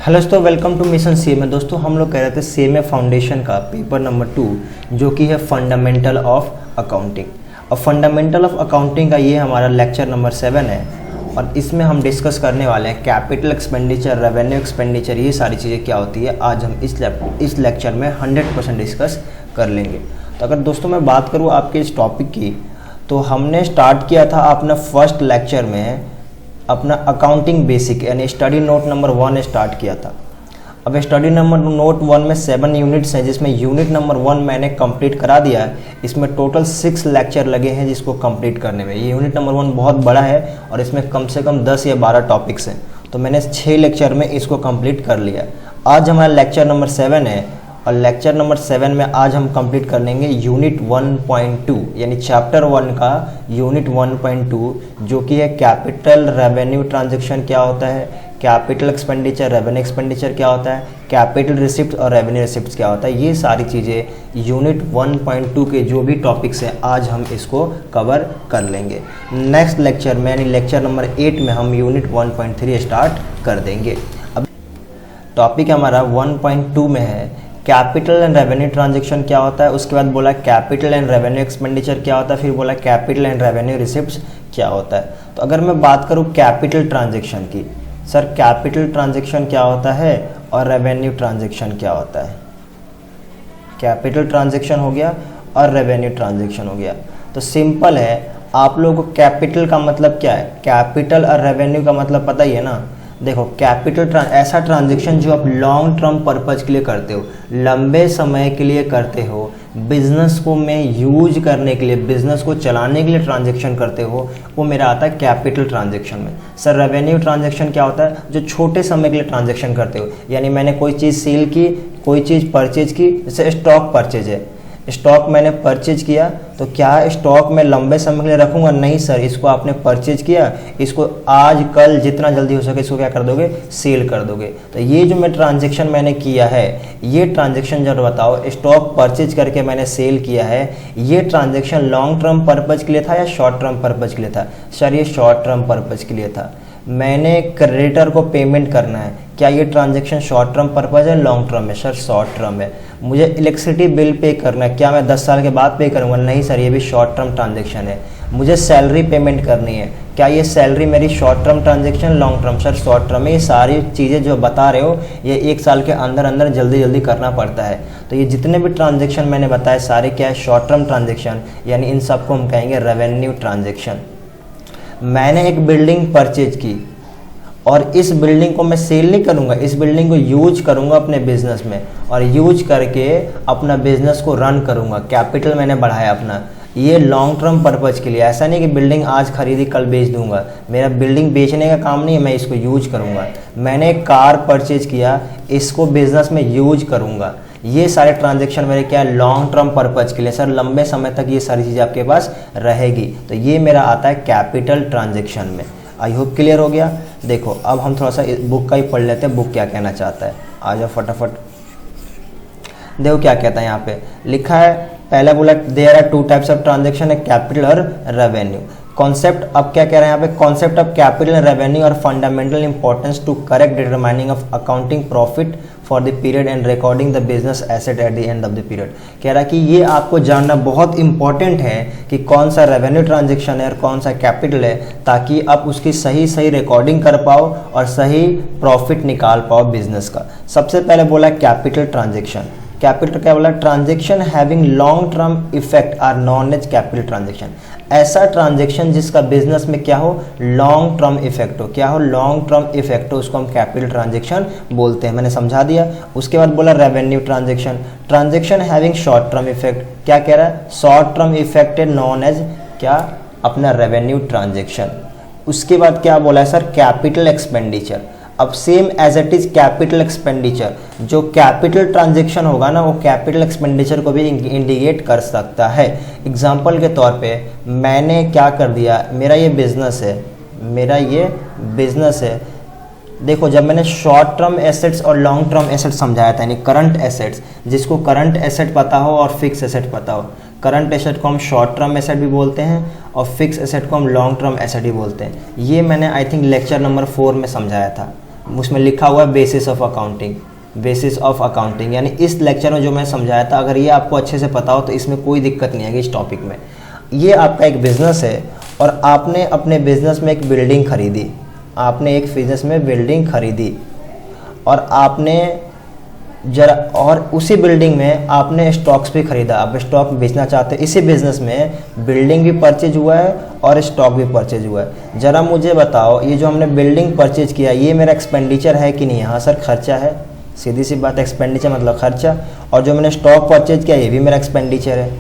Hello दोस्तों, welcome two mission CMA. दोस्तों हम लोग कह रहे थे सीएमए फाउंडेशन का पेपर नंबर 2 जो कि है फंडामेंटल ऑफ अकाउंटिंग। और फंडामेंटल ऑफ अकाउंटिंग का ये हमारा लेक्चर नंबर 7 है और इसमें हम डिस्कस करने वाले हैं कैपिटल एक्सपेंडिचर, रेवेन्यू एक्सपेंडिचर, ये सारी चीज़ें क्या होती है आज हम इस लेक्चर में 100% डिस्कस कर लेंगे। तो अगर दोस्तों मैं बात करूँ आपके इस टॉपिक की, तो हमने स्टार्ट किया था अपना फर्स्ट लेक्चर में अपना अकाउंटिंग बेसिक यानी स्टडी नोट नंबर 1 स्टार्ट किया था। अब स्टडी नंबर नोट 1 में 7 यूनिट्स हैं, जिसमें यूनिट नंबर 1 मैंने कंप्लीट करा दिया है। इसमें टोटल 6 लेक्चर लगे हैं जिसको कंप्लीट करने में। ये यूनिट नंबर 1 बहुत बड़ा है और इसमें कम से कम 10 या 12 टॉपिक्स हैं, तो मैंने 6 लेक्चर में इसको कंप्लीट कर लिया। आज हमारा लेक्चर नंबर 7 है और लेक्चर नंबर 7 में आज हम कंप्लीट कर लेंगे यूनिट 1.2 यानी चैप्टर 1 का यूनिट 1.2 जो कि है कैपिटल रेवेन्यू ट्रांजैक्शन क्या होता है, कैपिटल एक्सपेंडिचर, रेवेन्यू एक्सपेंडिचर क्या होता है, कैपिटल रिसिप्ट और रेवेन्यू रिसिप्ट क्या होता है। ये सारी चीज़ें यूनिट 1.2 के जो भी टॉपिक्स हैं आज हम इसको कवर कर लेंगे। नेक्स्ट लेक्चर में यानी लेक्चर नंबर 8 में हम यूनिट 1.3 स्टार्ट कर देंगे। अब टॉपिक हमारा 1.2 में है कैपिटल एंड रेवेन्यू ट्रांजैक्शन क्या होता है, उसके बाद बोला कैपिटल एंड रेवेन्यू एक्सपेंडिचर क्या होता है, फिर बोला कैपिटल एंड रेवेन्यू रिसिप्ट्स क्या होता है। तो अगर मैं बात करूँ कैपिटल ट्रांजैक्शन की, सर कैपिटल ट्रांजैक्शन क्या होता है और रेवेन्यू ट्रांजैक्शन क्या होता है। कैपिटल ट्रांजैक्शन हो गया और रेवेन्यू ट्रांजैक्शन हो गया। तो सिंपल है, आप लोगों को कैपिटल का मतलब क्या है, कैपिटल और रेवेन्यू का मतलब पता ही है ना। देखो कैपिटल ऐसा ट्रांजैक्शन जो आप लॉन्ग टर्म पर्पज के लिए करते हो, लंबे समय के लिए करते हो, बिजनेस को में यूज करने के लिए, बिजनेस को चलाने के लिए ट्रांजैक्शन करते हो, वो मेरा आता है कैपिटल ट्रांजैक्शन में। सर रेवेन्यू ट्रांजैक्शन क्या होता है, जो छोटे समय के लिए ट्रांजैक्शन करते हो, यानी मैंने कोई चीज़ सेल की, कोई चीज़ परचेज की, जैसे स्टॉक परचेज है, स्टॉक मैंने परचेज किया, तो क्या स्टॉक में लंबे समय के लिए रखूंगा, नहीं सर, इसको आपने परचेज किया, इसको आज कल जितना जल्दी हो सके इसको क्या कर दोगे, सेल कर दोगे। तो ये जो मैं ट्रांजैक्शन मैंने किया है, ये ट्रांजैक्शन जब बताओ स्टॉक परचेज करके मैंने सेल किया है, ये ट्रांजैक्शन लॉन्ग टर्म पर्पज के लिए था या शॉर्ट टर्म पर्पज के लिए था। सर ये शॉर्ट टर्म पर्पज के लिए था। मैंने क्रेडिटर को पेमेंट करना है, क्या ये ट्रांजैक्शन शॉर्ट टर्म पर्पज है लॉन्ग टर्म है। सर शॉर्ट टर्म है। मुझे इलेक्ट्रिसिटी बिल पे करना है, क्या मैं 10 साल के बाद पे करूँगा, नहीं सर, ये भी शॉर्ट टर्म ट्रांजैक्शन है। मुझे सैलरी पेमेंट करनी है, क्या ये सैलरी मेरी short term transaction long term. Sir short term है। ये सारी चीज़ें जो बता रहे हो ये 1 साल के अंदर अंदर जल्दी जल्दी करना पड़ता है। तो ये जितने भी ट्रांजैक्शन मैंने बताए सारे क्या है, शॉर्ट टर्म ट्रांजैक्शन, यानी इन सबको हम कहेंगे रेवेन्यू ट्रांजैक्शन। मैंने एक बिल्डिंग परचेज की और इस बिल्डिंग को मैं सेल नहीं करूंगा, इस बिल्डिंग को यूज करूंगा अपने बिजनेस में और यूज करके अपना बिजनेस को रन करूंगा। कैपिटल मैंने बढ़ाया अपना, ये लॉन्ग टर्म पर्पज के लिए। ऐसा नहीं कि बिल्डिंग आज खरीदी कल बेच दूंगा, मेरा बिल्डिंग बेचने का काम नहीं है, मैं इसको यूज करूंगा। मैंने एक कार परचेज किया, इसको बिजनेस में यूज करूंगा। ये सारे ट्रांजैक्शन मेरे क्या है, लॉन्ग टर्म पर्पज के लिए। सर लंबे समय तक ये सारी चीज़ें आपके पास रहेगी, तो ये मेरा आता है कैपिटल ट्रांजैक्शन में। आई होप क्लियर हो गया। देखो अब हम थोड़ा सा बुक का ही पढ़ लेते हैं, बुक क्या कहना चाहता है। आ जाओ फटाफट, देखो क्या कहता है यहाँ पे लिखा है। पहला बोला there are 2 types of transaction है, कैपिटल और रेवेन्यू। कॉन्सेप्ट अब क्या कह रहे हैं यहाँ पे, concept of capital and revenue और fundamental importance to correct determining of accounting profit for the period and recording the business asset at the end of the period. कह रहा है कि ये आपको जानना बहुत इंपॉर्टेंट है कि कौन सा रेवेन्यू ट्रांजैक्शन है और कौन सा कैपिटल है, ताकि आप उसकी सही रिकॉर्डिंग कर पाओ और सही प्रॉफिट निकाल पाओ बिजनेस का। सबसे पहले बोला कैपिटल ट्रांजैक्शन। कैपिटल क्या बोला, transaction having long term effect are known as capital transaction. ऐसा ट्रांजैक्शन जिसका बिजनेस में क्या हो, लॉन्ग टर्म इफेक्ट हो, क्या हो, लॉन्ग टर्म इफेक्ट हो, उसको हम कैपिटल ट्रांजैक्शन बोलते हैं। मैंने समझा दिया। उसके बाद बोला revenue transaction, transaction having short term effect. क्या कह रहा है, शॉर्ट टर्म इफेक्ट है नॉन एज क्या, अपना रेवेन्यू ट्रांजैक्शन। उसके बाद क्या बोला है सर, कैपिटल एक्सपेंडिचर। अब same as it is capital expenditure, जो कैपिटल ट्रांजैक्शन होगा ना वो कैपिटल एक्सपेंडिचर को भी इंडिकेट कर सकता है। एग्जांपल के तौर पे मैंने क्या कर दिया, मेरा ये बिजनेस है, देखो जब मैंने शॉर्ट टर्म एसेट्स और लॉन्ग टर्म एसेट समझाया था, यानी करंट एसेट्स, जिसको करंट एसेट पता हो और फिक्स एसेट पता हो, करंट एसेट को हम शॉर्ट टर्म एसेट भी बोलते हैं और फिक्स एसेट को हम लॉन्ग टर्म एसेट भी बोलते हैं। ये मैंने आई थिंक लेक्चर नंबर 4 में समझाया था। उसमें लिखा हुआ है basis of accounting, basis of accounting. यानी इस लेक्चर में जो मैं समझाया था, अगर ये आपको अच्छे से पता हो तो इसमें कोई दिक्कत नहीं आएगी इस टॉपिक में। ये आपका एक बिज़नेस है और आपने अपने बिज़नेस में एक बिल्डिंग खरीदी, आपने एक बिज़नेस में बिल्डिंग खरीदी और आपने और उसी बिल्डिंग में आपने स्टॉक्स भी खरीदा, आप स्टॉक बेचना चाहते हैं। इसी बिज़नेस में बिल्डिंग भी परचेज हुआ है और स्टॉक भी परचेज हुआ है। ज़रा मुझे बताओ, ये जो हमने बिल्डिंग परचेज किया ये मेरा एक्सपेंडिचर है कि नहीं? हाँ सर, खर्चा है, सीधी सी बात, एक्सपेंडिचर मतलब खर्चा। और जो मैंने स्टॉक परचेज किया ये भी मेरा एक्सपेंडिचर है।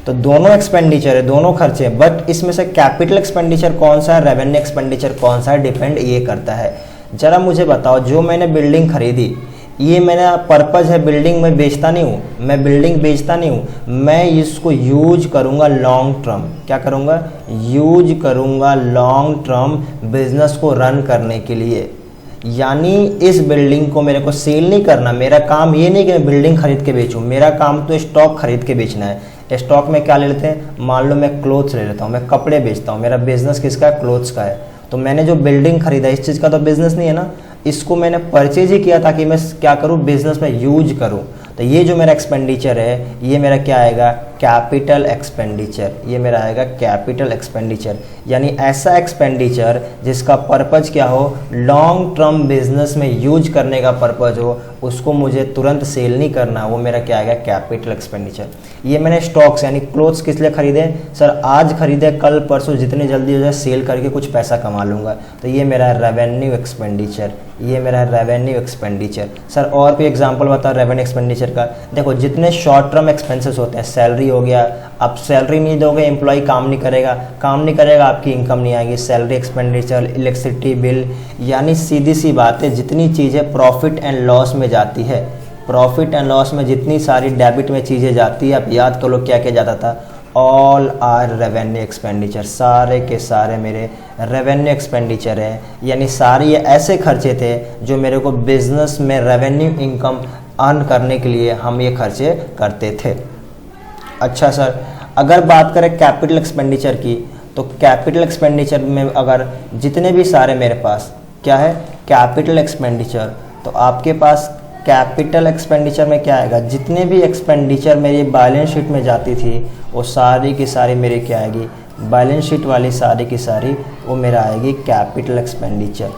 तो दोनों एक्सपेंडिचर है, दोनों खर्चे हैं, बट इसमें से कैपिटल एक्सपेंडिचर कौन सा है, रेवेन्यू एक्सपेंडिचर कौन सा है, डिपेंड ये करता है। ज़रा मुझे बताओ, जो मैंने बिल्डिंग खरीदी ये मेरा पर्पज़ है, बिल्डिंग में बेचता नहीं हूँ, मैं बिल्डिंग बेचता नहीं हूँ, मैं इसको यूज करूँगा लॉन्ग टर्म। क्या करूँगा? यूज करूँगा लॉन्ग टर्म बिजनेस को रन करने के लिए। यानी इस बिल्डिंग को मेरे को सेल नहीं करना, मेरा काम ये नहीं कि मैं बिल्डिंग खरीद के बेचूँ, मेरा काम तो स्टॉक खरीद के बेचना है। स्टॉक में क्या ले लेते हैं? मान लो मैं क्लोथ्स ले लेता हूँ, मैं कपड़े बेचता हूँ, मेरा बिजनेस किसका है? क्लोथ्स का है। तो मैंने जो बिल्डिंग खरीदा इस चीज़ का तो बिजनेस नहीं है ना, इसको मैंने परचेज ही किया ताकि मैं क्या करूं? बिजनेस में यूज करूं। तो ये जो मेरा एक्सपेंडिचर है ये मेरा क्या आएगा? Capital expenditure. ये मेरा आएगा कैपिटल एक्सपेंडिचर, यानी ऐसा एक्सपेंडिचर जिसका पर्पज क्या हो? लॉन्ग टर्म बिजनेस में यूज करने का पर्पज हो, उसको मुझे तुरंत सेल नहीं करना, वो मेरा क्या आएगा? Capital expenditure. ये मैंने स्टॉक्स यानी क्लोथ्स किस लिए खरीदे? सर आज खरीदे, कल परसों जितनी जल्दी हो जाए सेल करके कुछ पैसा कमा लूँगा, तो ये मेरा रेवेन्यू एक्सपेंडिचर, ये मेरा रेवेन्यू एक्सपेंडिचर। सर और भी एग्जांपल बताओ रेवेन्यू एक्सपेंडिचर का। देखो जितने शॉर्ट टर्म एक्सपेंसेस होते हैं, सैलरी हो गया, आप सैलरी नहीं दोगे एम्प्लॉय काम नहीं करेगा, काम नहीं करेगा आपकी इनकम नहीं आएगी, सैलरी एक्सपेंडिचर, इलेक्ट्रिसिटी बिल। यानी सीधी सी बात है, जितनी चीज़ें प्रॉफिट एंड लॉस में जाती है, प्रॉफिट एंड लॉस में जितनी सारी डेबिट में चीज़ें जाती है, आप याद करो क्या क्या जाता था? ऑल आर रेवेन्यू एक्सपेंडिचर, सारे के सारे मेरे रेवेन्यू एक्सपेंडिचर है। यानी सारे ये ऐसे खर्चे थे जो मेरे को बिजनेस में रेवेन्यू इनकम अर्न करने के लिए हम ये खर्चे करते थे। अच्छा सर, अगर बात करें कैपिटल एक्सपेंडिचर की, तो कैपिटल एक्सपेंडिचर में अगर जितने भी सारे मेरे पास क्या है? कैपिटल एक्सपेंडिचर, तो आपके पास कैपिटल एक्सपेंडिचर में क्या आएगा? जितने भी एक्सपेंडिचर मेरी बैलेंस शीट में जाती थी वो सारी की सारी मेरी क्या आएगी? बैलेंस शीट वाली सारी की सारी वो मेरा आएगी कैपिटल एक्सपेंडिचर।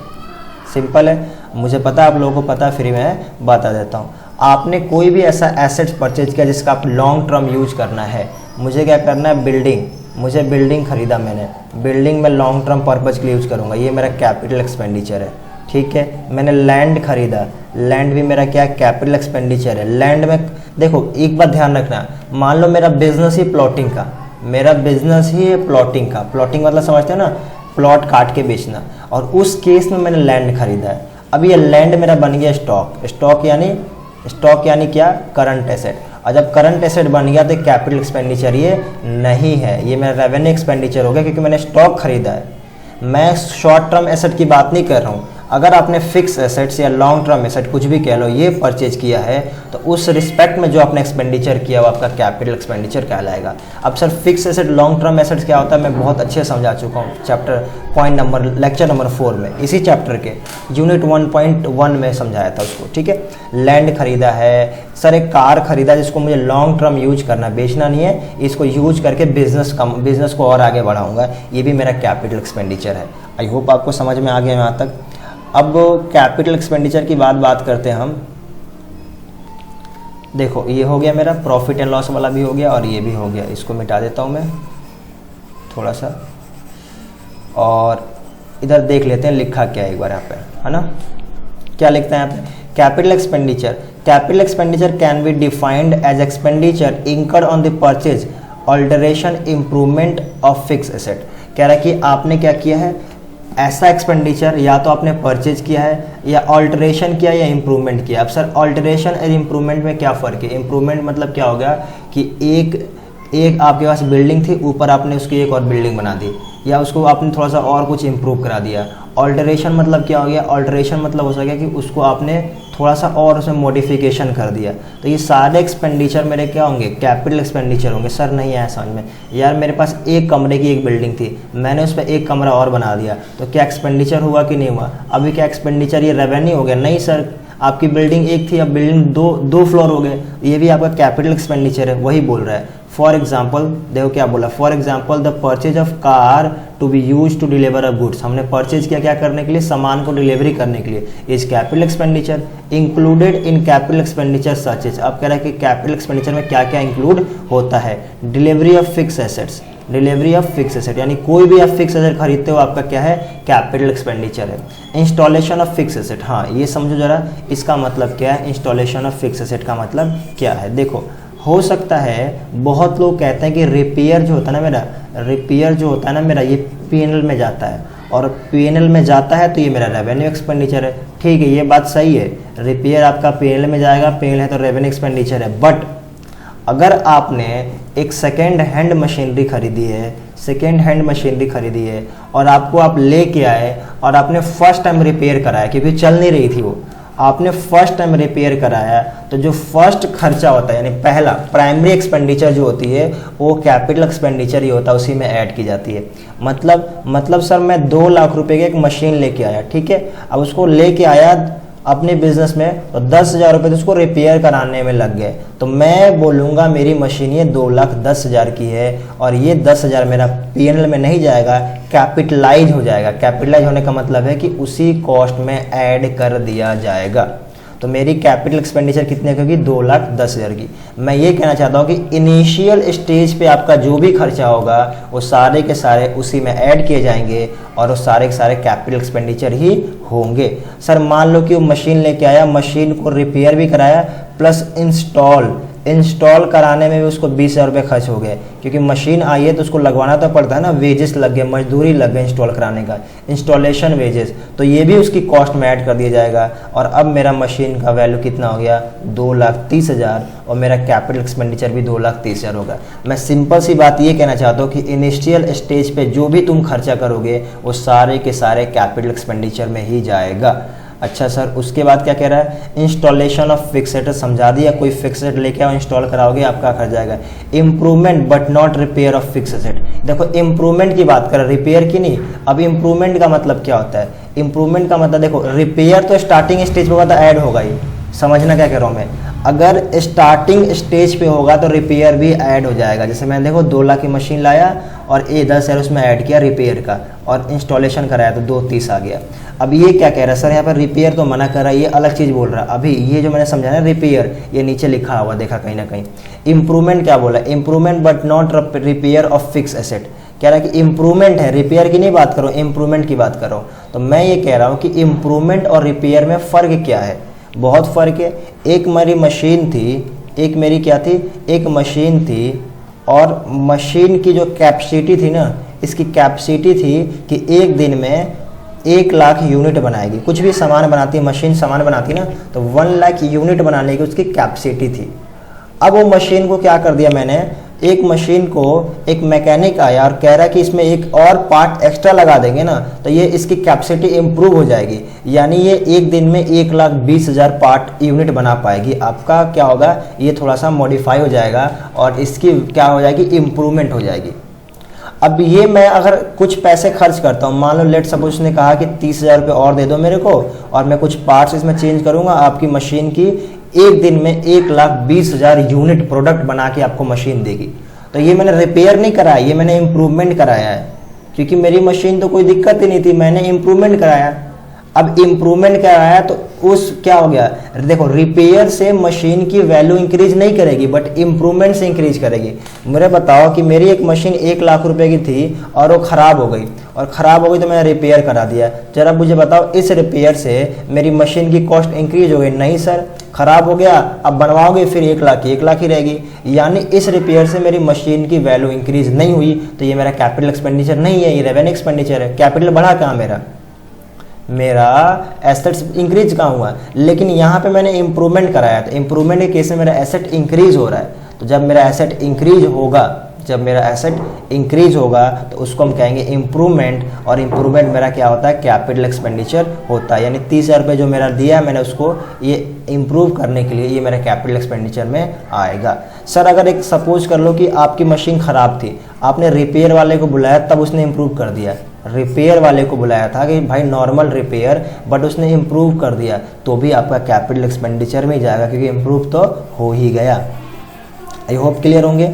सिंपल है, मुझे पता है आप लोगों को पता, फिर मैं बता देता हूँ। आपने कोई भी ऐसा एसेट्स परचेज किया जिसका आप लॉन्ग टर्म यूज करना है, मुझे क्या करना है? बिल्डिंग, मुझे बिल्डिंग खरीदा मैंने, बिल्डिंग में लॉन्ग टर्म पर्पज के लिए यूज करूँगा, ये मेरा कैपिटल एक्सपेंडिचर है। ठीक है, मैंने लैंड खरीदा, लैंड भी मेरा क्या? कैपिटल एक्सपेंडिचर है। लैंड में देखो एक बात ध्यान रखना, मान लो मेरा बिजनेस ही प्लॉटिंग का, मेरा बिजनेस ही है प्लॉटिंग का, प्लॉटिंग मतलब समझते हैं ना, प्लॉट काट के बेचना, और उस केस में मैंने लैंड खरीदा है। अब ये लैंड मेरा बन गया स्टॉक, स्टॉक यानी क्या? Current asset. और जब करंट एसेट बन गया तो कैपिटल एक्सपेंडिचर ये नहीं है, ये मेरा रेवेन्यू एक्सपेंडिचर हो गया, क्योंकि मैंने स्टॉक खरीदा है। मैं शॉर्ट टर्म एसेट की बात नहीं कर रहा हूँ। अगर आपने फिक्स एसेट्स या लॉन्ग टर्म एसेट कुछ भी कह लो ये परचेज किया है, तो उस रिस्पेक्ट में जो आपने एक्सपेंडिचर किया वो आपका कैपिटल एक्सपेंडिचर कहलाएगा। अब sir fix asset long term assets क्या होता है मैं बहुत अच्छे समझा चुका हूँ लेक्चर नंबर 4 में, इसी चैप्टर के यूनिट 1.1 में समझाया था उसको। ठीक है, लैंड खरीदा है, सर एक कार खरीदा जिसको मुझे लॉन्ग टर्म यूज करना, बेचना नहीं है, इसको यूज करके बिजनेस को और आगे बढ़ाऊंगा, ये भी मेरा कैपिटल एक्सपेंडिचर है। आई होप आपको समझ में आ गया यहाँ तक। अब कैपिटल एक्सपेंडिचर की बात करते हैं हम। देखो ये हो गया मेरा प्रॉफिट एंड लॉस वाला भी हो गया और ये भी हो गया, इसको मिटा देता हूँ मैं थोड़ा सा, और इधर देख लेते हैं लिखा क्या है एक बार यहाँ पे, है ना? क्या लिखते हैं यहाँ पे? Capital expenditure, capital expenditure can be defined as expenditure incurred on the purchase alteration improvement of fix asset. कह रहा है कि आपने क्या किया है, ऐसा एक्सपेंडिचर या तो आपने परचेज किया है या ऑल्टरेशन किया या इम्प्रूवमेंट किया। अब सर ऑल्टरेशन और इम्प्रूवमेंट में क्या फ़र्क है? इम्प्रूवमेंट मतलब क्या हो गया कि एक आपके पास बिल्डिंग थी, ऊपर आपने उसकी एक और बिल्डिंग बना दी, या उसको आपने थोड़ा सा और कुछ इम्प्रूव करा दिया। ऑल्टरेशन मतलब क्या हो गया, ऑल्टरेशन मतलब हो सके कि उसको आपने थोड़ा सा और उसमें मॉडिफिकेशन कर दिया। तो ये सारे एक्सपेंडिचर मेरे क्या होंगे, कैपिटल एक्सपेंडिचर होंगे। सर नहीं आया समझ में, यार मेरे पास एक कमरे की एक बिल्डिंग थी, मैंने उस पर एक कमरा और बना दिया, तो क्या एक्सपेंडिचर हुआ कि नहीं हुआ? अभी क्या एक्सपेंडिचर ये रेवेन्यू हो गया? नहीं सर, आपकी बिल्डिंग एक थी, अब बिल्डिंग दो फ्लोर हो गए, ये भी आपका कैपिटल एक्सपेंडिचर है, वही बोल रहा है। फॉर एग्जाम्पल देखो क्या बोला, for example the purchase of car to be use to deliver a goods, हमने परचेज किया क्या करने के लिए, सामान को डिलीवरी करने के लिए, is capital expenditure included in capital expenditure such is. अब कह रहा है कि कैपिटल एक्सपेंडिचर में क्या क्या इंक्लूड होता है, delivery of fix assets, delivery of fix asset, यानी कोई भी आप फिक्स एसेट खरीदते हो आपका क्या है, कैपिटल एक्सपेंडिचर है। इंस्टॉलेशन ऑफ फिक्स एसेट, हाँ ये समझो जरा इसका मतलब क्या है, इंस्टॉलेशन ऑफ फिक्स एसेट का मतलब क्या है। देखो हो सकता है बहुत लोग कहते हैं कि रिपेयर जो होता है ना मेरा, रिपेयर जो होता है ना मेरा, ये पीएनएल में जाता है, और पीएनएल में जाता है तो ये मेरा रेवेन्यू एक्सपेंडिचर है। ठीक है, ये बात सही है, रिपेयर आपका पीएनएल में जाएगा, पीएनएल है तो रेवेन्यू एक्सपेंडिचर है। बट अगर आपने एक सेकेंड हैंड मशीनरी खरीदी है, सेकेंड हैंड मशीनरी खरीदी है और आपको आप लेके आए और आपने फर्स्ट टाइम रिपेयर कराया क्योंकि चल नहीं रही थी वो, आपने फर्स्ट टाइम रिपेयर कराया, तो जो फर्स्ट खर्चा होता है यानी पहला प्राइमरी एक्सपेंडिचर जो होती है वो कैपिटल एक्सपेंडिचर ही होता है, उसी में ऐड की जाती है। मतलब सर मैं 2 लाख रुपए की एक मशीन लेके आया, ठीक है, अब उसको लेके आया अपने बिजनेस में तो 10,000 रुपये तो उसको रिपेयर कराने में लग गए, तो मैं बोलूँगा मेरी मशीन ये 2,10,000 की है और ये 10,000 मेरा पीएनएल में नहीं जाएगा, कैपिटलाइज हो जाएगा। कैपिटलाइज होने का मतलब है कि उसी कॉस्ट में ऐड कर दिया जाएगा। तो मेरी कैपिटल एक्सपेंडिचर कितने की होगी, 2,10,000 की। मैं ये कहना चाहता हूँ कि इनिशियल स्टेज पे आपका जो भी खर्चा होगा वो सारे के सारे उसी में ऐड किए जाएंगे और वो सारे के सारे कैपिटल एक्सपेंडिचर ही होंगे। सर मान लो कि वो मशीन लेके आया, मशीन को रिपेयर भी कराया प्लस इंस्टॉल कराने में भी उसको 20,000 रुपये खर्च हो गए, क्योंकि मशीन आई है तो उसको लगवाना तो पड़ता है ना, वेजेस लग गए, मजदूरी लग गए इंस्टॉल कराने का, इंस्टॉलेशन वेजेस, तो ये भी उसकी कॉस्ट में ऐड कर दिया जाएगा। और अब मेरा मशीन का वैल्यू कितना हो गया, 2,30,000 और मेरा कैपिटल एक्सपेंडिचर भी 2,30,000 होगा। मैं सिंपल सी बात ये कहना चाहता हूँ कि इनिशियल स्टेज पे जो भी तुम खर्चा करोगे वो सारे के सारे कैपिटल एक्सपेंडिचर में ही जाएगा। अच्छा सर उसके बाद क्या कह रहा है, इंस्टॉलेशन ऑफ फिक्स एसेट समझा दिया, कोई फिक्स एसेट लेके आओ इंस्टॉल कराओगे आपका खर्च जाएगा। Improvement but not repair of fix asset, देखो इम्प्रूवमेंट की बात कर, रिपेयर की नहीं। अब इम्प्रूवमेंट का मतलब क्या होता है, इम्प्रूवमेंट का मतलब देखो रिपेयर तो स्टार्टिंग स्टेज पे होगा तो ऐड होगा ही, समझना क्या कह रहा हूँ मैं, अगर स्टार्टिंग स्टेज पे होगा तो रिपेयर भी ऐड हो जाएगा। जैसे मैंने देखो 2 लाख की मशीन लाया और 10,000 उसमें ऐड किया रिपेयर का और इंस्टॉलेशन कराया तो 2,30,000 आ गया। अब ये क्या कह रहा है सर, यहाँ पर रिपेयर तो मना कर रहा है, ये अलग चीज़ बोल रहा है। अभी ये जो मैंने समझा ना रिपेयर, ये नीचे लिखा हुआ देखा कहीं ना कहीं। इम्प्रूवमेंट क्या बोला, improvement but not repair of fix asset, कह रहा है कि इम्प्रूवमेंट है, रिपेयर की नहीं बात करो, इम्प्रूवमेंट की बात करो। तो मैं ये कह रहा हूँ कि इम्प्रूवमेंट और रिपेयर में फ़र्क क्या है, बहुत फ़र्क है। एक मेरी मशीन थी, एक मेरी क्या थी, एक मशीन थी और मशीन की जो कैपेसिटी थी ना, इसकी कैपेसिटी थी कि एक दिन में 1 लाख यूनिट बनाएगी। कुछ भी सामान बनाती है मशीन, सामान बनाती ना, तो 1 लाख यूनिट बनाने की उसकी कैपेसिटी थी। अब वो मशीन को क्या कर दिया मैंने, एक मशीन को एक मैकेनिक आया और कह रहा है कि इसमें एक और पार्ट एक्स्ट्रा लगा देंगे ना तो ये इसकी कैपेसिटी इम्प्रूव हो जाएगी, यानी ये एक दिन में 1,20,000 पार्ट यूनिट बना पाएगी। आपका क्या होगा, ये थोड़ा सा मॉडिफाई हो जाएगा और इसकी क्या हो जाएगी, इम्प्रूवमेंट हो जाएगी। अब ये मैं अगर कुछ पैसे खर्च करता हूँ, मान लो लेट सपोज उसने कहा कि 30,000 रुपये और दे दो मेरे को और मैं कुछ पार्ट्स इसमें चेंज करूँगा, आपकी मशीन की एक दिन में 1,20,000 यूनिट प्रोडक्ट बना के आपको मशीन देगी। तो ये मैंने रिपेयर नहीं कराया, ये मैंने इम्प्रूवमेंट कराया है, क्योंकि मेरी मशीन तो कोई दिक्कत ही नहीं थी, मैंने इम्प्रूवमेंट कराया। अब इम्प्रूवमेंट कराया तो उस क्या हो गया, देखो रिपेयर से मशीन की वैल्यू इंक्रीज नहीं करेगी बट इम्प्रूवमेंट से इंक्रीज करेगी। मुझे बताओ कि मेरी एक मशीन 1 लाख रुपए की थी और वो ख़राब हो गई, और ख़राब हो गई तो मैंने रिपेयर करा दिया। जरा मुझे बताओ इस रिपेयर से मेरी मशीन की कॉस्ट इंक्रीज हो गई? नहीं सर, ख़राब हो गया, अब बनवाओगे फिर 1 लाख ही रहेगी, यानी इस रिपेयर से मेरी मशीन की वैल्यू इंक्रीज नहीं हुई, तो ये मेरा कैपिटल एक्सपेंडिचर नहीं है, ये रेवेन्यू एक्सपेंडिचर है। कैपिटल बढ़ा कहाँ, मेरा एसेट्स इंक्रीज कहाँ हुआ, लेकिन यहाँ पे मैंने इंप्रूवमेंट कराया था। इंप्रूवमेंट के केस में मेरा एसेट इंक्रीज हो रहा है, तो जब मेरा एसेट इंक्रीज होगा, जब मेरा एसेट इंक्रीज होगा तो उसको हम कहेंगे इम्प्रूवमेंट, और इम्प्रूवमेंट मेरा क्या होता है, कैपिटल एक्सपेंडिचर होता है। यानी 30,000 रुपये जो मेरा दिया है मैंने उसको, ये इम्प्रूव करने के लिए ये मेरा कैपिटल एक्सपेंडिचर में आएगा। सर अगर एक सपोज कर लो कि आपकी मशीन ख़राब थी, आपने रिपेयर वाले को बुलाया तब उसने इम्प्रूव कर दिया, रिपेयर वाले को बुलाया था कि भाई नॉर्मल रिपेयर, बट उसने इम्प्रूव कर दिया, तो भी आपका कैपिटल एक्सपेंडिचर में जाएगा क्योंकि इम्प्रूव तो हो ही गया। आई होप क्लियर होंगे।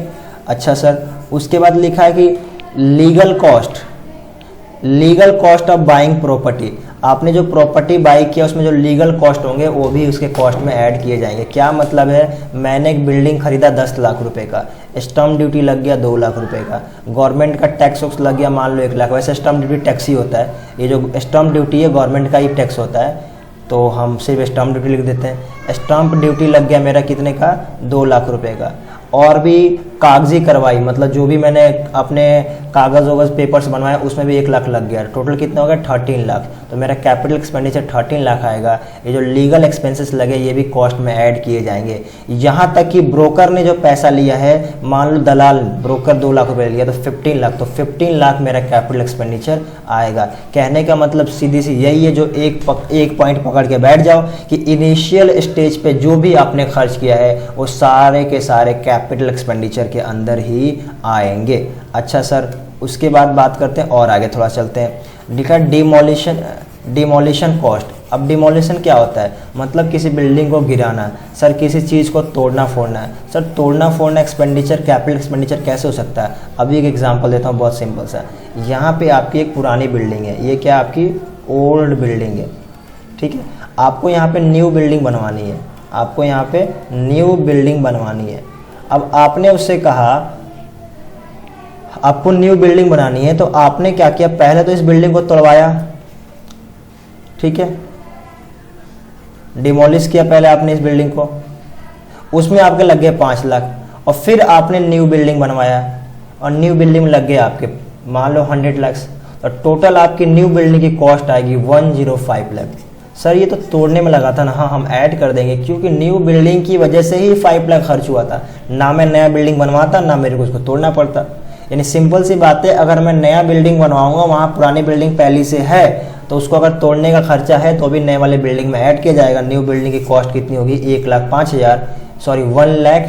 अच्छा सर, उसके बाद लिखा है कि legal cost of buying property. आपने जो प्रॉपर्टी बाई किया उसमें जो लीगल कॉस्ट होंगे वो भी उसके कॉस्ट में ऐड किए जाएंगे। क्या मतलब है, मैंने एक बिल्डिंग खरीदा 10 लाख रुपए का, स्टम्प ड्यूटी लग गया 2 लाख रुपए का, गवर्नमेंट का टैक्स वैक्स लग गया मान लो 1 लाख। वैसे स्टम्प ड्यूटी टैक्स ही होता है, ये जो स्टम्प ड्यूटी है गवर्नमेंट का ही टैक्स होता है, तो हम सिर्फ स्टम्प ड्यूटी लिख देते हैं। स्टम्प ड्यूटी लग गया मेरा कितने का, 2 लाख रुपए का। और भी कागजी कार्रवाई, मतलब जो भी मैंने अपने कागज़ वगज पेपर्स बनवाए उसमें भी 1 लाख लग गया, टोटल कितना हो गया 13 लाख। तो मेरा कैपिटल एक्सपेंडिचर 13 लाख आएगा। ये जो लीगल एक्सपेंसेस लगे ये भी कॉस्ट में ऐड किए जाएंगे। यहाँ तक कि ब्रोकर ने जो पैसा लिया है, मान लो दलाल ब्रोकर 2 लाख रुपये लिया तो 15 लाख, तो 15 लाख मेरा कैपिटल एक्सपेंडिचर आएगा। कहने का मतलब सीधी सी यही है, जो एक पॉइंट पकड़ के बैठ जाओ कि इनिशियल स्टेज पे जो भी आपने खर्च किया है वो सारे के सारे कैपिटल एक्सपेंडिचर के अंदर ही आएंगे। अच्छा सर, उसके बाद बात करते हैं और आगे थोड़ा चलते हैं। लिखा डिमोलिशन कॉस्ट। अब डिमोलिशन क्या होता है, मतलब किसी बिल्डिंग को गिराना। सर किसी चीज़ को तोड़ना फोड़ना है। सर तोड़ना फोड़ना एक्सपेंडिचर, कैपिटल एक्सपेंडिचर कैसे हो सकता है। अभी एक एग्जांपल देता हूँ बहुत सिंपल सा। यहाँ पे आपकी एक पुरानी बिल्डिंग है, ये क्या आपकी ओल्ड बिल्डिंग है, ठीक है। आपको यहाँ पे न्यू बिल्डिंग बनवानी है, आपको यहाँ पे न्यू बिल्डिंग बनवानी है। अब आपने उससे कहा आपको न्यू बिल्डिंग बनानी है, तो आपने क्या किया, पहले तो इस बिल्डिंग को तोड़वाया, ठीक है, डिमोलिश किया पहले आपने इस बिल्डिंग को, उसमें आपके लग गए 5 लाख, और फिर आपने न्यू बिल्डिंग बनवाया और न्यू बिल्डिंग में लग गए आपके मान लो 100 लाख, तो टोटल आपकी न्यू बिल्डिंग की कॉस्ट आएगी 105 लाख। सर ये तो तोड़ने में लगा था ना, हाँ हम ऐड कर देंगे क्योंकि न्यू बिल्डिंग की वजह से ही 5 लाख खर्च हुआ था, ना मैं नया बिल्डिंग बनवाता ना मेरे को उसको तोड़ना पड़ता। यानी सिंपल सी बात है, अगर मैं नया बिल्डिंग बनवाऊंगा वहाँ पुरानी बिल्डिंग पहली से है तो उसको अगर तोड़ने का खर्चा है तो भी नए वाले बिल्डिंग में ऐड किया जाएगा। न्यू बिल्डिंग की कॉस्ट कितनी होगी, 105 लाख,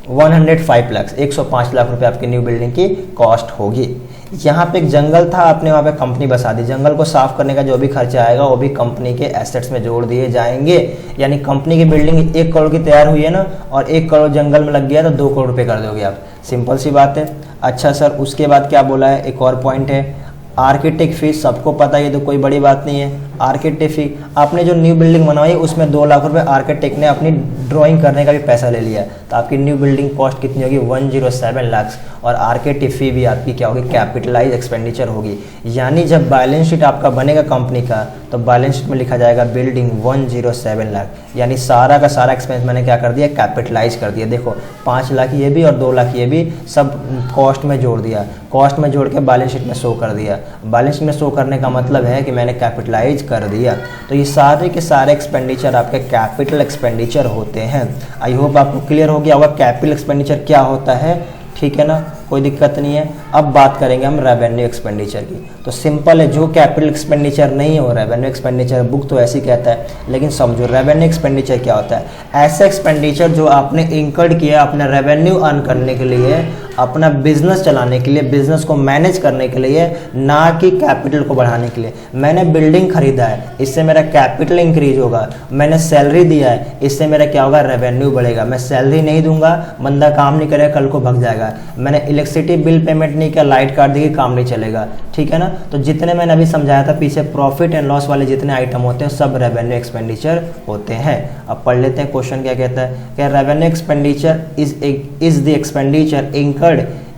105 लाख रुपए आपकी न्यू बिल्डिंग की कॉस्ट होगी। यहाँ पे एक जंगल था, आपने वहाँ पे कंपनी बसा दी, जंगल को साफ करने का जो भी खर्चा आएगा वो भी कंपनी के एसेट्स में जोड़ दिए जाएंगे। यानी कंपनी की बिल्डिंग 1 करोड़ की तैयार हुई है ना, और 1 करोड़ जंगल में लग गया तो 2 करोड़ रुपये कर दोगे आप, सिंपल सी बात है। अच्छा सर, उसके बाद क्या बोला है, एक और पॉइंट है आर्किटेक्ट फीस। सबको पता है, ये तो कोई बड़ी बात नहीं है। आर्किटेक्ट फी, आपने जो न्यू बिल्डिंग बनवाई उसमें 2 लाख रुपए आर्किटेक्ट ने अपनी ड्राइंग करने का भी पैसा ले लिया, तो आपकी न्यू बिल्डिंग कॉस्ट कितनी होगी, 107 लाख, और आर्किटेक्ट फी भी आपकी क्या होगी, कैपिटलाइज एक्सपेंडिचर होगी। यानी जब बैलेंस शीट आपका बनेगा कंपनी का तो बैलेंस शीट में लिखा जाएगा बिल्डिंग 107 लाख, यानी सारा का सारा एक्सपेंस मैंने क्या कर दिया, कैपिटलाइज कर दिया। देखो 5 लाख ये भी और 2 लाख ये भी सब कॉस्ट में जोड़ दिया, कॉस्ट में जोड़ के बैलेंस शीट में शो कर दिया। बैलेंस शीट में शो करने का मतलब है कि मैंने कैपिटलाइज कर दिया। तो ये सारे के सारे एक्सपेंडिचर आपके कैपिटल एक्सपेंडिचर होते हैं। आई होप आपको क्लियर हो गया होगा कैपिटल एक्सपेंडिचर क्या होता है, ठीक है ना, कोई दिक्कत नहीं है। अब बात करेंगे हम रेवेन्यू एक्सपेंडिचर की। तो सिंपल है, जो कैपिटल एक्सपेंडिचर नहीं हो रेवेन्यू एक्सपेंडिचर, बुक तो ऐसे ही कहता है, लेकिन समझो रेवेन्यू एक्सपेंडिचर क्या होता है। ऐसा एक्सपेंडिचर जो आपने इंकर्ड किया अपना रेवेन्यू अर्न करने के लिए, अपना बिजनेस चलाने के लिए, बिजनेस को मैनेज करने के लिए, ना कि कैपिटल को बढ़ाने के लिए। मैंने बिल्डिंग खरीदा है, इससे मेरा कैपिटल इंक्रीज होगा। मैंने सैलरी दिया है, इससे मेरा क्या होगा, रेवेन्यू बढ़ेगा। मैं सैलरी नहीं दूंगा, बंदा काम नहीं करेगा, कल को भग जाएगा। मैंने इलेक्ट्रिसिटी बिल पेमेंट नहीं किया, लाइट काट देगी, काम नहीं चलेगा, ठीक है ना। तो जितने मैंने अभी समझाया था पीछे प्रॉफिट एंड लॉस वाले जितने आइटम होते हैं सब रेवेन्यू एक्सपेंडिचर होते हैं। अब पढ़ लेते हैं क्वेश्चन क्या कहता है, क्या revenue expenditure is the expenditure incurred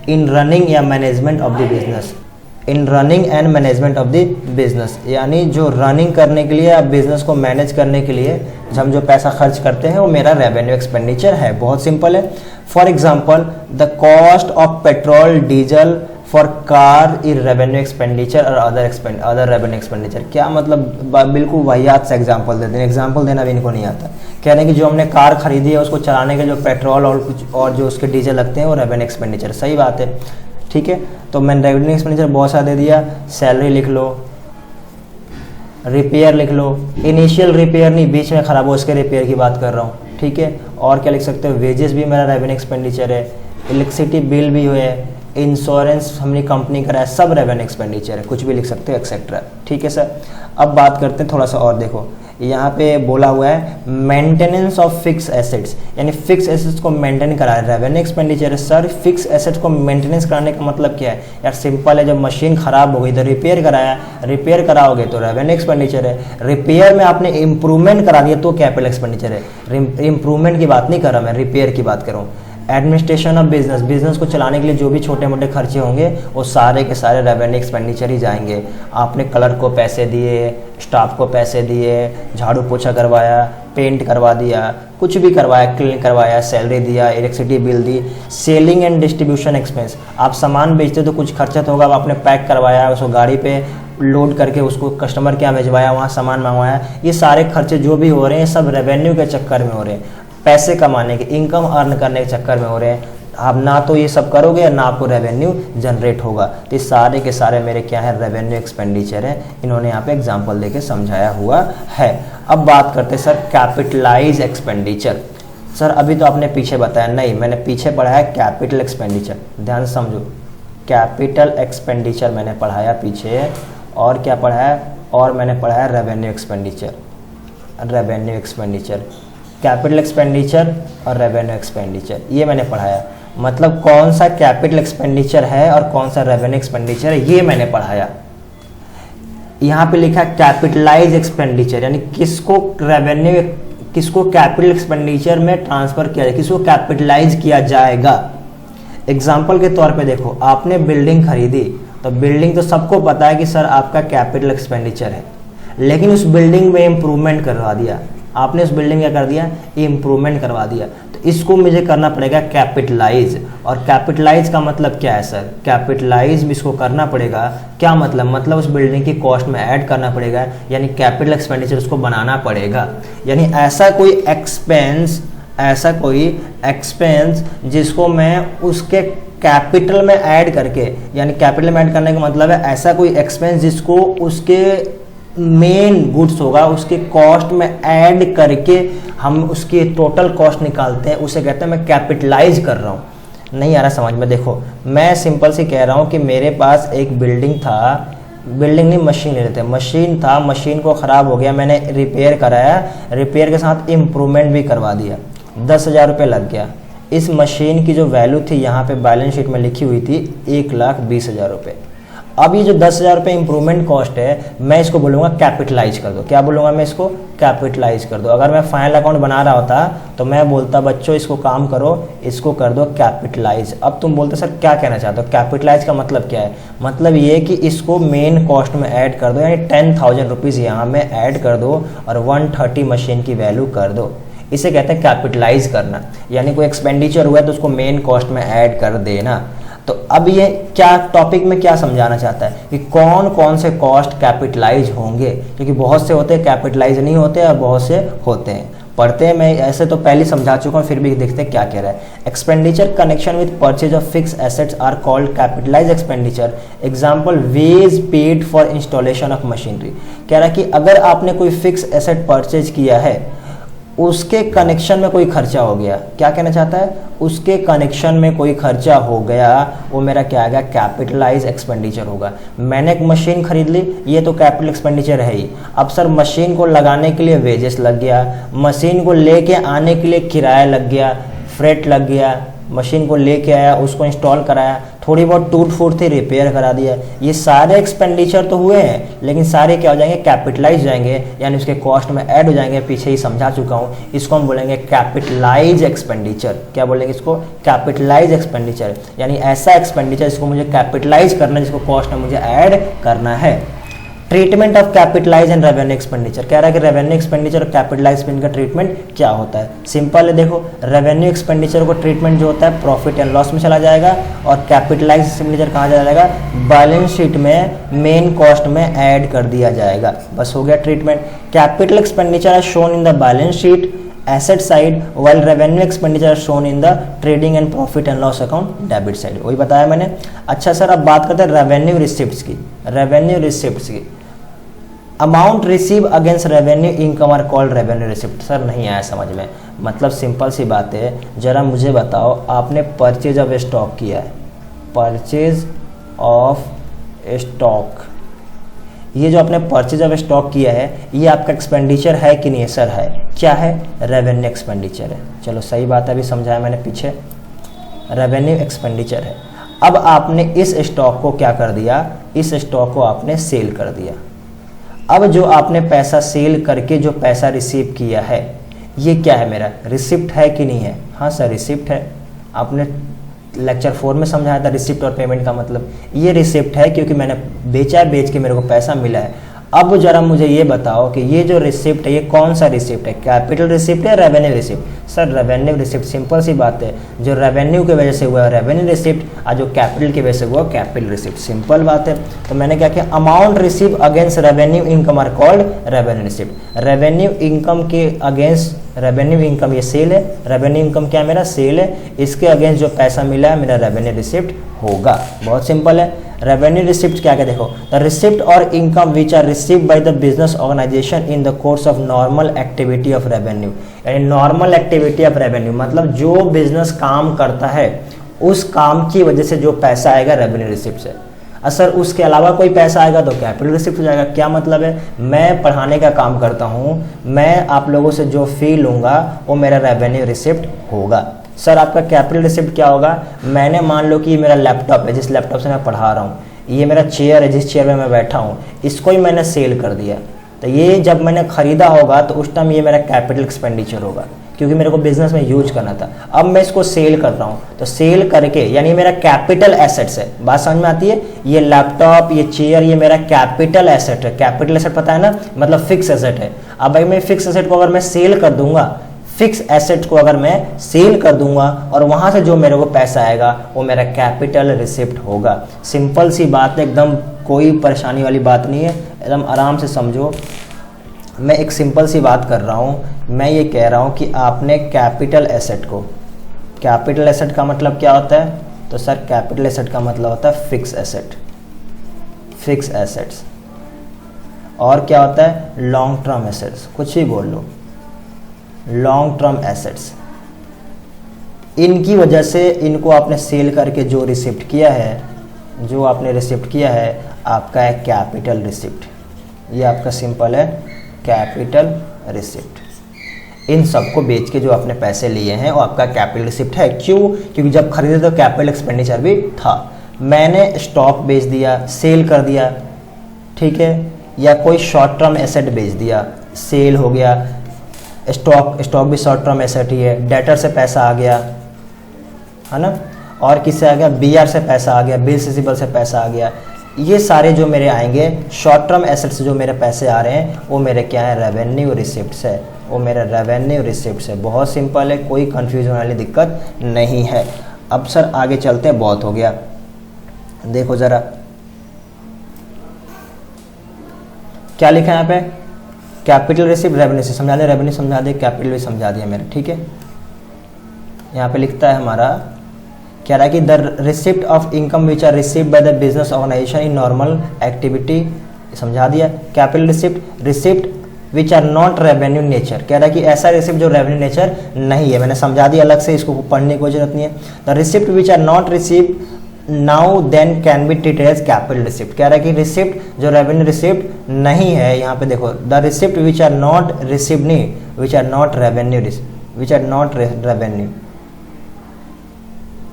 in running या management of the business, in running and management of the business. यानी जो रनिंग करने के लिए या बिजनेस को मैनेज करने के लिए हम जो पैसा खर्च करते हैं वो मेरा रेवेन्यू एक्सपेंडिचर है। बहुत सिंपल है। For example the cost of petrol diesel for car is revenue expenditure और अदर रेवेन्यू एक्सपेंडिचर। क्या मतलब, बिल्कुल वाहियात से एग्जाम्पल देते हैं, एग्जाम्पल देना भी इनको नहीं आता। कह रहे हैं कि जो हमने कार खरीदी है उसको चलाने के जो पेट्रोल और कुछ और जो उसके डीजल लगते हैं वो रेवेन्यू एक्सपेंडिचर। सही बात है, ठीक है। तो मैंने रेवेन्यू एक्सपेंडिचर बहुत सारा दे दिया। सैलरी लिख लो, रिपेयर लिख लो, इनिशियल रिपेयर नहीं, बीच में ख़राब हो उसके रिपेयर की बात कर रहा हूँ, ठीक है। और क्या लिख सकते हो, वेजेस भी मेरा रेवेन्यू एक्सपेंडिचर है, इलेक्ट्रिसिटी बिल भी है, इंश्योरेंस हमने कंपनी कराया, सब रेवेन्यू एक्सपेंडिचर है, कुछ भी लिख सकते हो एक्सेट्रा, ठीक है सर। अब बात करते हैं थोड़ा सा और, देखो यहाँ पे बोला हुआ है मेंटेनेंस ऑफ फिक्स एसेट्स, यानी फिक्स एसेट्स को मेंटेन करा है, रेवेन्यू एक्सपेंडिचर है। सर फिक्स एसेट्स को मेंटेनेंस कराने का मतलब क्या है यार, सिंपल है, जब मशीन खराब हो गई तो रिपेयर कराया, रिपेयर कराओगे तो रेवेन्यू एक्सपेंडिचर है। रिपेयर में आपने इंप्रूवमेंट करा दिया तो कैपिटल एक्सपेंडिचर है। इंप्रूवमेंट की बात नहीं कर रहा मैं, रिपेयर की बात कर रहा हूँ। एडमिनिस्ट्रेशन ऑफ बिजनेस, बिजनेस को चलाने के लिए जो भी छोटे मोटे खर्चे होंगे वो सारे के सारे रेवेन्यू एक्सपेंडिचर ही जाएंगे। आपने कलर को पैसे दिए, स्टाफ को पैसे दिए, झाड़ू पोछा करवाया, पेंट करवा दिया, कुछ भी करवाया, क्लीन करवाया, सैलरी दिया, electricity bill the. Selling and distribution expense, आप सामान बेचते तो कुछ खर्चा तो होगा, अब आपने पैक करवाया, उसको गाड़ी पे लोड करके उसको कस्टमर के यहाँ भिजवाया, वहाँ सामान मंगवाया, ये सारे खर्चे जो भी हो रहे हैं सब रेवेन्यू के चक्कर में हो रहे हैं, पैसे कमाने के, इनकम अर्न करने के चक्कर में हो रहे हैं। आप ना तो ये सब करोगे ना आपको रेवेन्यू जनरेट होगा। तो ये सारे के सारे मेरे क्या है, रेवेन्यू एक्सपेंडिचर है। इन्होंने यहाँ पे एग्जांपल देके समझाया हुआ है। अब बात करते हैं सर कैपिटलाइज एक्सपेंडिचर। सर अभी तो आपने पीछे बताया, नहीं मैंने पीछे पढ़ा है कैपिटल एक्सपेंडिचर, ध्यान से समझो, कैपिटल एक्सपेंडिचर मैंने पढ़ाया पीछे, और क्या पढ़ा है, और मैंने पढ़ा है revenue expenditure. Revenue expenditure, capital expenditure और रेवेन्यू एक्सपेंडिचर, ये मैंने पढ़ाया। मतलब कौन सा कैपिटल एक्सपेंडिचर है और कौन सा रेवेन्यू एक्सपेंडिचर है, ये मैंने पढ़ाया। यहाँ पे लिखा कैपिटलाइज एक्सपेंडिचर, यानी किसको रेवेन्यू, किसको कैपिटल एक्सपेंडिचर में ट्रांसफर किया जाए, किसको कैपिटलाइज किया जाएगा। एग्जाम्पल के तौर पे देखो, आपने बिल्डिंग खरीदी, तो बिल्डिंग तो सबको पता है कि सर आपका कैपिटल एक्सपेंडिचर है, लेकिन उस बिल्डिंग में इम्प्रूवमेंट करवा दिया आपने, उस बिल्डिंग क्या कर दिया, इम्प्रूवमेंट करवा दिया, तो इसको मुझे करना पड़ेगा कैपिटलाइज। और कैपिटलाइज का मतलब क्या है सर, कैपिटलाइज भी इसको करना पड़ेगा। क्या मतलब उस बिल्डिंग की कॉस्ट में ऐड करना पड़ेगा, यानी कैपिटल एक्सपेंडिचर उसको बनाना पड़ेगा। यानी ऐसा कोई एक्सपेंस जिसको मैं उसके कैपिटल में ऐड करके, यानी कैपिटल में ऐड करने का मतलब है ऐसा कोई एक्सपेंस जिसको उसके मेन गुड्स होगा उसके कॉस्ट में ऐड करके हम उसकी टोटल कॉस्ट निकालते हैं, उसे कहते हैं मैं कैपिटलाइज कर रहा हूँ। नहीं आ रहा समझ में, देखो मैं सिंपल सी कह रहा हूँ कि मेरे पास एक बिल्डिंग था, बिल्डिंग नहीं मशीन ले लेते हैं, मशीन था, मशीन को ख़राब हो गया, मैंने रिपेयर कराया, रिपेयर के साथ इम्प्रूवमेंट भी करवा दिया, 10,000 रुपये लग गया। इस मशीन की जो वैल्यू थी यहाँ पे बैलेंस शीट में लिखी हुई थी 1,20,000 रुपये। अब ये जो 10,000 रुपये इंप्रूवमेंट कॉस्ट है, मैं इसको बोलूँगा कैपिटलाइज कर दो। क्या बोलूँगा मैं इसको, कैपिटलाइज कर दो। अगर मैं फाइनल अकाउंट बना रहा होता तो मैं बोलता बच्चों इसको काम करो, इसको कर दो कैपिटलाइज। अब तुम बोलते सर क्या कहना चाहते हो, कैपिटलाइज का मतलब क्या है, मतलब ये कि इसको मेन कॉस्ट में ऐड कर दो, यानी 10,000 रुपीज़ यहाँ में ऐड कर दो और 130 मशीन की वैल्यू कर दो। इसे कहते हैं कैपिटलाइज करना, यानी कोई एक्सपेंडिचर हुआ है तो उसको मेन कॉस्ट में ऐड कर देना। तो अब ये क्या टॉपिक में क्या समझाना चाहता है कि कौन कौन से कॉस्ट कैपिटलाइज होंगे, क्योंकि बहुत से होते हैं कैपिटलाइज नहीं होते और बहुत से होते हैं। पढ़ते हैं, मैं ऐसे तो पहले समझा चुका हूँ, फिर भी देखते हैं क्या कह रहा है। Expenditure connection with purchase of fix assets are called capitalize expenditure. Example wage paid for installation of machinery. कह रहा है कि अगर आपने कोई फिक्स एसेट परचेज किया है, उसके कनेक्शन में कोई खर्चा हो गया, क्या कहना चाहता है, उसके कनेक्शन में कोई खर्चा हो गया, वो मेरा क्या आएगा, कैपिटलाइज एक्सपेंडिचर होगा। मैंने एक मशीन खरीद ली, ये तो कैपिटल एक्सपेंडिचर है ही। अब सर मशीन को लगाने के लिए वेजेस लग गया, मशीन को लेके आने के लिए किराया लग गया, फ्रेट लग गया, मशीन को लेके आया, उसको इंस्टॉल कराया, थोड़ी बहुत टूट फूट थी, रिपेयर करा दिया। ये सारे एक्सपेंडिचर तो हुए हैं, लेकिन सारे क्या हो जाएंगे, कैपिटलाइज जाएंगे, यानी उसके कॉस्ट में ऐड हो जाएंगे। पीछे ही समझा चुका हूँ, इसको हम बोलेंगे कैपिटलाइज एक्सपेंडिचर। क्या बोलेंगे इसको, कैपिटलाइज एक्सपेंडिचर, यानी ऐसा एक्सपेंडिचर जिसको मुझे कैपिटलाइज करना है, जिसको कॉस्ट में मुझे ऐड करना है। Treatment of capitalize and revenue expenditure. कह रहा है कि रेवेन्यू एक्सपेंडिचर और कैपिटलाइज एक्सपेंडिचर का ट्रीटमेंट क्या होता है। सिंपल है, देखो रेवेन्यू एक्सपेंडिचर को ट्रीटमेंट जो होता है प्रॉफिट एंड लॉस में चला जाएगा, और कैपिटलाइज एक्सपेंडिचर कहाँ जाएगा, बैलेंस शीट में मेन कॉस्ट में ऐड कर दिया जाएगा। बस हो गया treatment. Capital expenditure are shown in the balance sheet asset side while revenue expenditure shown in the trading and profit and loss account debit side, वही बताया मैंने। अच्छा सर, अब बात करते हैं रेवेन्यू रिसिप्ट्स की। रेवेन्यू रिसिप्ट्स की amount receive against revenue income are called revenue receipt. Sir नहीं आया समझ में, मतलब सिंपल सी बात है, जरा मुझे बताओ, आपने परचेज ऑफ स्टॉक किया है, परचेज ऑफ स्टॉक, ये जो आपने परचेज ऑफ स्टॉक किया है ये आपका एक्सपेंडिचर है कि नहीं है? सर है। क्या है? रेवेन्यू एक्सपेंडिचर है। चलो सही बात है, अभी समझाया मैंने पीछे, रेवेन्यू एक्सपेंडिचर है। अब आपने इस स्टॉक को क्या कर दिया? इस स्टॉक को आपने सेल कर दिया। अब जो आपने पैसा सेल करके जो पैसा रिसीव किया है ये क्या है? मेरा रिसिप्ट है कि नहीं है? हाँ सर रिसिप्ट है। आपने लेक्चर 4 में समझाया था रिसिप्ट और पेमेंट का मतलब, ये रिसिप्ट है क्योंकि मैंने बेचा है, बेच के मेरे को पैसा मिला है। अब जरा मुझे ये बताओ कि ये जो रिसिप्ट है ये कौन सा रिसिप्ट है? कैपिटल रिसिप्ट है revenue receipt? Sir revenue receipt, simple सी बात है, जो रेवेन्यू की वजह से हुआ है रेवेन्यू रिसिप्ट और जो कैपिटल की वजह से हुआ कैपिटल रिसिप्ट, सिंपल बात है। तो मैंने क्या किया, amount receive against revenue income are called revenue receipt. Revenue income के अगेंस्ट, रेवेन्यू इनकम ये सेल है, रेवेन्यू इनकम क्या मेरा? सेल है, इसके अगेंस्ट जो पैसा मिला है मेरा रेवेन्यू रिसिप्ट होगा। बहुत सिंपल है। रेवेन्यू रिसिप्ट क्या क्या देखो, द रिसिप्ट और income which are received by the business organization in the course of normal activity of revenue. यानी नॉर्मल एक्टिविटी ऑफ रेवेन्यू मतलब जो बिजनेस काम करता है उस काम की वजह से जो पैसा आएगा रेवेन्यू रिसिप्ट से। सर उसके अलावा कोई पैसा आएगा तो कैपिटल रिसिप्ट हो जाएगा। क्या मतलब है? मैं पढ़ाने का काम करता हूँ, मैं आप लोगों से जो फी लूँगा वो मेरा रेवेन्यू रिसिप्ट होगा। सर आपका कैपिटल रिसिप्ट क्या होगा? मैंने मान लो कि ये मेरा लैपटॉप है, जिस लैपटॉप से मैं पढ़ा रहा हूँ, ये मेरा चेयर है, जिस चेयर में मैं बैठा हूँ, इसको ही मैंने सेल कर दिया, तो ये जब मैंने ख़रीदा होगा तो उस टाइम ये मेरा कैपिटल एक्सपेंडिचर होगा क्योंकि मेरे को बिजनेस में यूज करना था। अब मैं इसको सेल कर रहा हूँ, तो सेल करके यानी मेरा कैपिटल एसेट्स है। बात समझ में आती है? ये लैपटॉप, ये चेयर, ये मेरा कैपिटल एसेट है। कैपिटल एसेट पता है ना, मतलब फिक्स एसेट है। अब भाई मैं फिक्स एसेट को अगर मैं सेल कर दूंगा, फिक्स एसेट को अगर मैं सेल कर दूंगा और वहां से जो मेरे को पैसा आएगा वो मेरा कैपिटल रिसिप्ट होगा। सिंपल सी बात है, एकदम कोई परेशानी वाली बात नहीं है, एकदम आराम से समझो। मैं एक सिंपल सी बात कर रहा हूँ, मैं ये कह रहा हूँ कि आपने कैपिटल एसेट को, कैपिटल एसेट का मतलब क्या होता है? तो सर कैपिटल एसेट का मतलब होता है फिक्स एसेट, फिक्स एसेट्स। और क्या होता है? लॉन्ग टर्म एसेट्स, कुछ ही बोल लो, लॉन्ग टर्म एसेट्स। इनकी वजह से इनको आपने सेल करके जो रिसिप्ट किया है, जो आपने रिसिप्ट किया है आपका है कैपिटल रिसिप्ट। ये आपका सिंपल है कैपिटल रिसिप्ट। इन सबको बेच के जो आपने पैसे लिए हैं वो आपका कैपिटल रिसिप्ट है। क्यों? क्योंकि जब खरीदे तो कैपिटल एक्सपेंडिचर भी था। मैंने स्टॉक बेच दिया, सेल कर दिया, ठीक है, या कोई शॉर्ट टर्म एसेट बेच दिया, सेल हो गया। स्टॉक भी शॉर्ट टर्म एसेट ही है। डेटर से पैसा आ गया, है ना, और किससे आ गया? बीआर से पैसा आ गया, बिल्स रिसीवेबल से पैसा आ गया। ये सारे जो मेरे आएंगे शॉर्ट टर्म एसेट से जो मेरे पैसे आ रहे हैं वो मेरे क्या है? रेवेन्यू रिसिप्ट्स है, वो मेरा रेवेन्यू रिसिप्ट्स है। बहुत सिंपल है, कोई कंफ्यूजन वाली दिक्कत नहीं है। अब सर आगे चलते हैं, बहुत हो गया। देखो ज़रा क्या लिखा है यहाँ पे, कैपिटल रिसिप्ट रेवेन्यू से समझा दे, रेवेन्यू समझा दे, कैपिटल भी समझा दिया मेरे, ठीक है। यहाँ पे लिखता है हमारा, कह रहा है कि the receipt of income which are received by the business organization in normal activity, समझा दिया। Capital receipt, receipt which are not revenue nature, कह रहा है कि ऐसा रिसिप्ट जो रेवेन्यू नेचर नहीं है, मैंने समझा दिया अलग से, इसको पढ़ने की कोई जरूरत नहीं है। The receipt which are not receive now then can be treated as capital receipt, कह रहा है कि रिसिप्ट जो रेवेन्यू रिसिप्ट नहीं है, यहाँ पे देखो, the receipt which are not received नहीं, which are not revenue, which are not revenue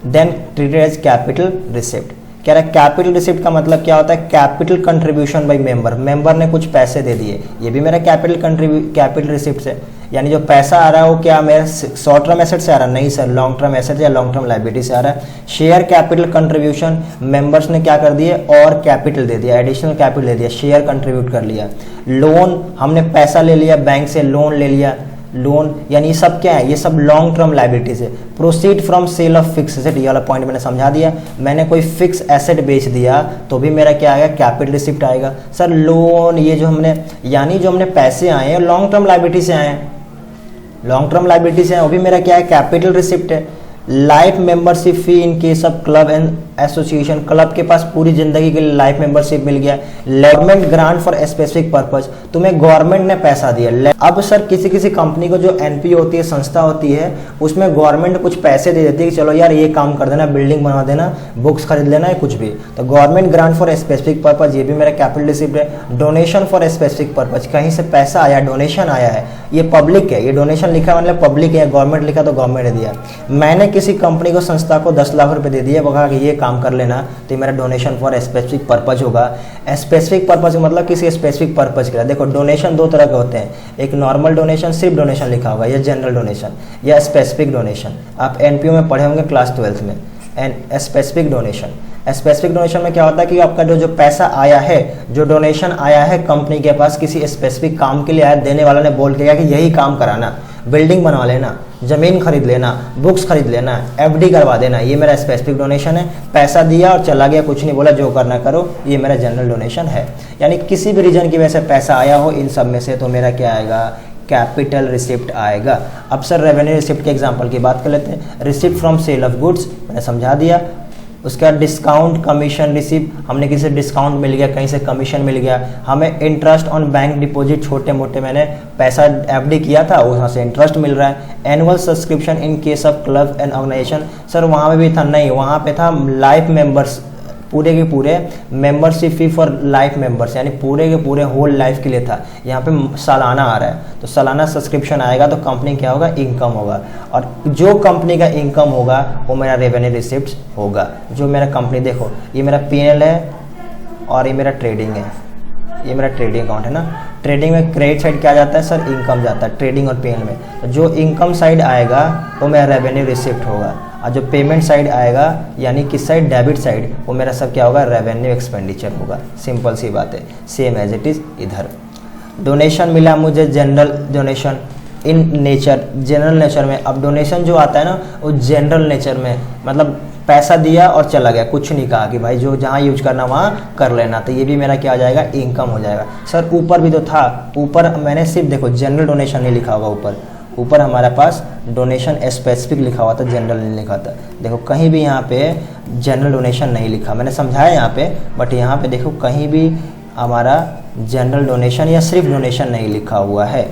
then treated as capital receipt. कह रहा है कैपिटल रिसिप्ट का मतलब क्या होता है? Capital contribution by member, member ने कुछ पैसे दे दिए, ये भी मेरा कैपिटल रिसिप्ट है। यानी जो पैसा आ रहा है वो क्या मेरा शॉर्ट टर्म एसेट से आ रहा है? नहीं सर, लॉन्ग टर्म एसेट या लॉन्ग टर्म लायबिलिटी से आ रहा है। शेयर कैपिटल कंट्रीब्यूशन, मेंबर्स ने क्या कर दिए? और कैपिटल दे दिया, एडिशनल कैपिटल दे दिया, शेयर कंट्रीब्यूट कर लिया। लोन, हमने पैसा ले लिया बैंक से, लोन ले लिया, लोन, यानी ये सब क्या है? ये सब लॉन्ग टर्म लायबिलिटीज है। Proceed from sale of fix asset, ये वाला पॉइंट मैंने समझा दिया। मैंने कोई फिक्स एसेट बेच दिया तो भी मेरा क्या आएगा? कैपिटल रिसिप्ट आएगा। सर लोन, ये जो हमने, यानी जो हमने पैसे आए हैं लॉन्ग टर्म लायबिलिटी से आए हैं, लॉन्ग टर्म लाइबिलिटीज है, वो भी मेरा क्या है, कैपिटल रिसिप्ट है। Life membership fee in case of club and association, club के पास पूरी जिंदगी के लिए लाइफ मेंबरशिप मिल गया। Government grant for specific purpose, तुम्हें गवर्नमेंट ने पैसा दिया। अब सर किसी किसी कंपनी को जो एनपीओ होती है, संस्था होती है, उसमें गवर्नमेंट कुछ पैसे दे देती है कि चलो यार ये काम कर देना, बिल्डिंग बना देना, बुक्स खरीद लेना है, कुछ भी। तो government grant for specific purpose, ये भी मेरा कैपिटल रिसिप्ट है। डोनेशन फॉर स्पेसिफिक पर्पज, कहीं से पैसा आया, डोनेशन आया है, ये पब्लिक है, ये डोनेशन लिखा मतलब पब्लिक है, गवर्नमेंट लिखा तो गवर्नमेंट ने दिया। मैंने किसी कंपनी को, संस्था को 10 लाख रुपए दे दिए, कहा कि ये काम कर लेना, तो मेरा डोनेशन फॉर स्पेसिफिक पर्पज होगा। स्पेसिफिक पर्पज मतलब किसी स्पेसिफिक पर्पज के लिए। देखो डोनेशन दो तरह के होते हैं, एक नॉर्मल डोनेशन, सिर्फ डोनेशन लिखा होगा, या जनरल डोनेशन, या स्पेसिफिक डोनेशन। आप एनपीओ में पढ़े होंगे क्लास 12 में। And specific donation, specific donation में क्या होता है कि आपका जो पैसा आया है, जो डोनेशन आया है कंपनी के पास, किसी स्पेसिफिक काम के लिए आया, देने वाला ने बोल के गया कि यही काम कराना, बिल्डिंग बनवा लेना, जमीन खरीद लेना, बुक्स खरीद लेना, एफडी करवा देना, ये मेरा स्पेसिफिक डोनेशन है। पैसा दिया और चला गया, कुछ नहीं बोला, जो करना करो, ये मेरा जनरल डोनेशन है। यानी किसी भी रीजन की वजह से पैसा आया हो इन सब में से, तो मेरा क्या आएगा, कैपिटल रिसिप्ट आएगा। अब सर रेवेन्यू रिसिप्ट के एग्जांपल की बात कर लेते हैं। Receipt from sale of goods मैंने समझा दिया। उसका डिस्काउंट कमीशन रिसिप्ट, हमने किसी से डिस्काउंट मिल गया, कहीं से कमीशन मिल गया। हमें इंटरेस्ट ऑन बैंक डिपॉजिट, छोटे मोटे मैंने पैसा एफडी किया था, वहाँ से इंटरेस्ट मिल रहा है। Annual subscription in case of club and organization, sir वहाँ पे भी था, नहीं वहाँ पे था लाइफ मेंबर्स, पूरे के पूरे membership fee for life members, यानी पूरे के पूरे होल लाइफ के लिए था। यहाँ पे सालाना आ रहा है, तो सालाना सब्सक्रिप्शन आएगा तो कंपनी क्या होगा, इनकम होगा। और जो कंपनी का इनकम होगा वो मेरा रेवेन्यू रिसिप्ट होगा। जो मेरा कंपनी, देखो ये मेरा पीएनएल है और ये मेरा ट्रेडिंग है, ये मेरा ट्रेडिंग अकाउंट है ना। ट्रेडिंग में क्रेडिट साइड क्या जाता है सर, इनकम जाता है ट्रेडिंग और पीएनएल में। तो जो इनकम साइड आएगा वो मेरा रेवेन्यू रिसिप्ट होगा, और जो पेमेंट साइड आएगा यानी किस साइड, डेबिट साइड, वो मेरा सब क्या होगा, रेवेन्यू एक्सपेंडिचर होगा। सिंपल सी बात है, सेम एज इट इज इधर। डोनेशन मिला मुझे, general donation in nature, general nature में। अब डोनेशन जो आता है ना वो जनरल नेचर में, मतलब पैसा दिया और चला गया, कुछ नहीं कहा कि भाई जो जहाँ यूज करना वहाँ कर लेना, तो ये भी मेरा क्या आ जाएगा, इनकम हो जाएगा। सर ऊपर भी तो था, ऊपर मैंने सिर्फ देखो जनरल डोनेशन नहीं लिखा होगा, ऊपर हमारे पास डोनेशन स्पेसिफिक लिखा हुआ था, जनरल नहीं लिखा था। देखो कहीं भी यहाँ पे जनरल डोनेशन नहीं लिखा, मैंने समझाया यहाँ पे, बट यहाँ पे देखो कहीं भी हमारा जनरल डोनेशन या सिर्फ डोनेशन नहीं लिखा हुआ है।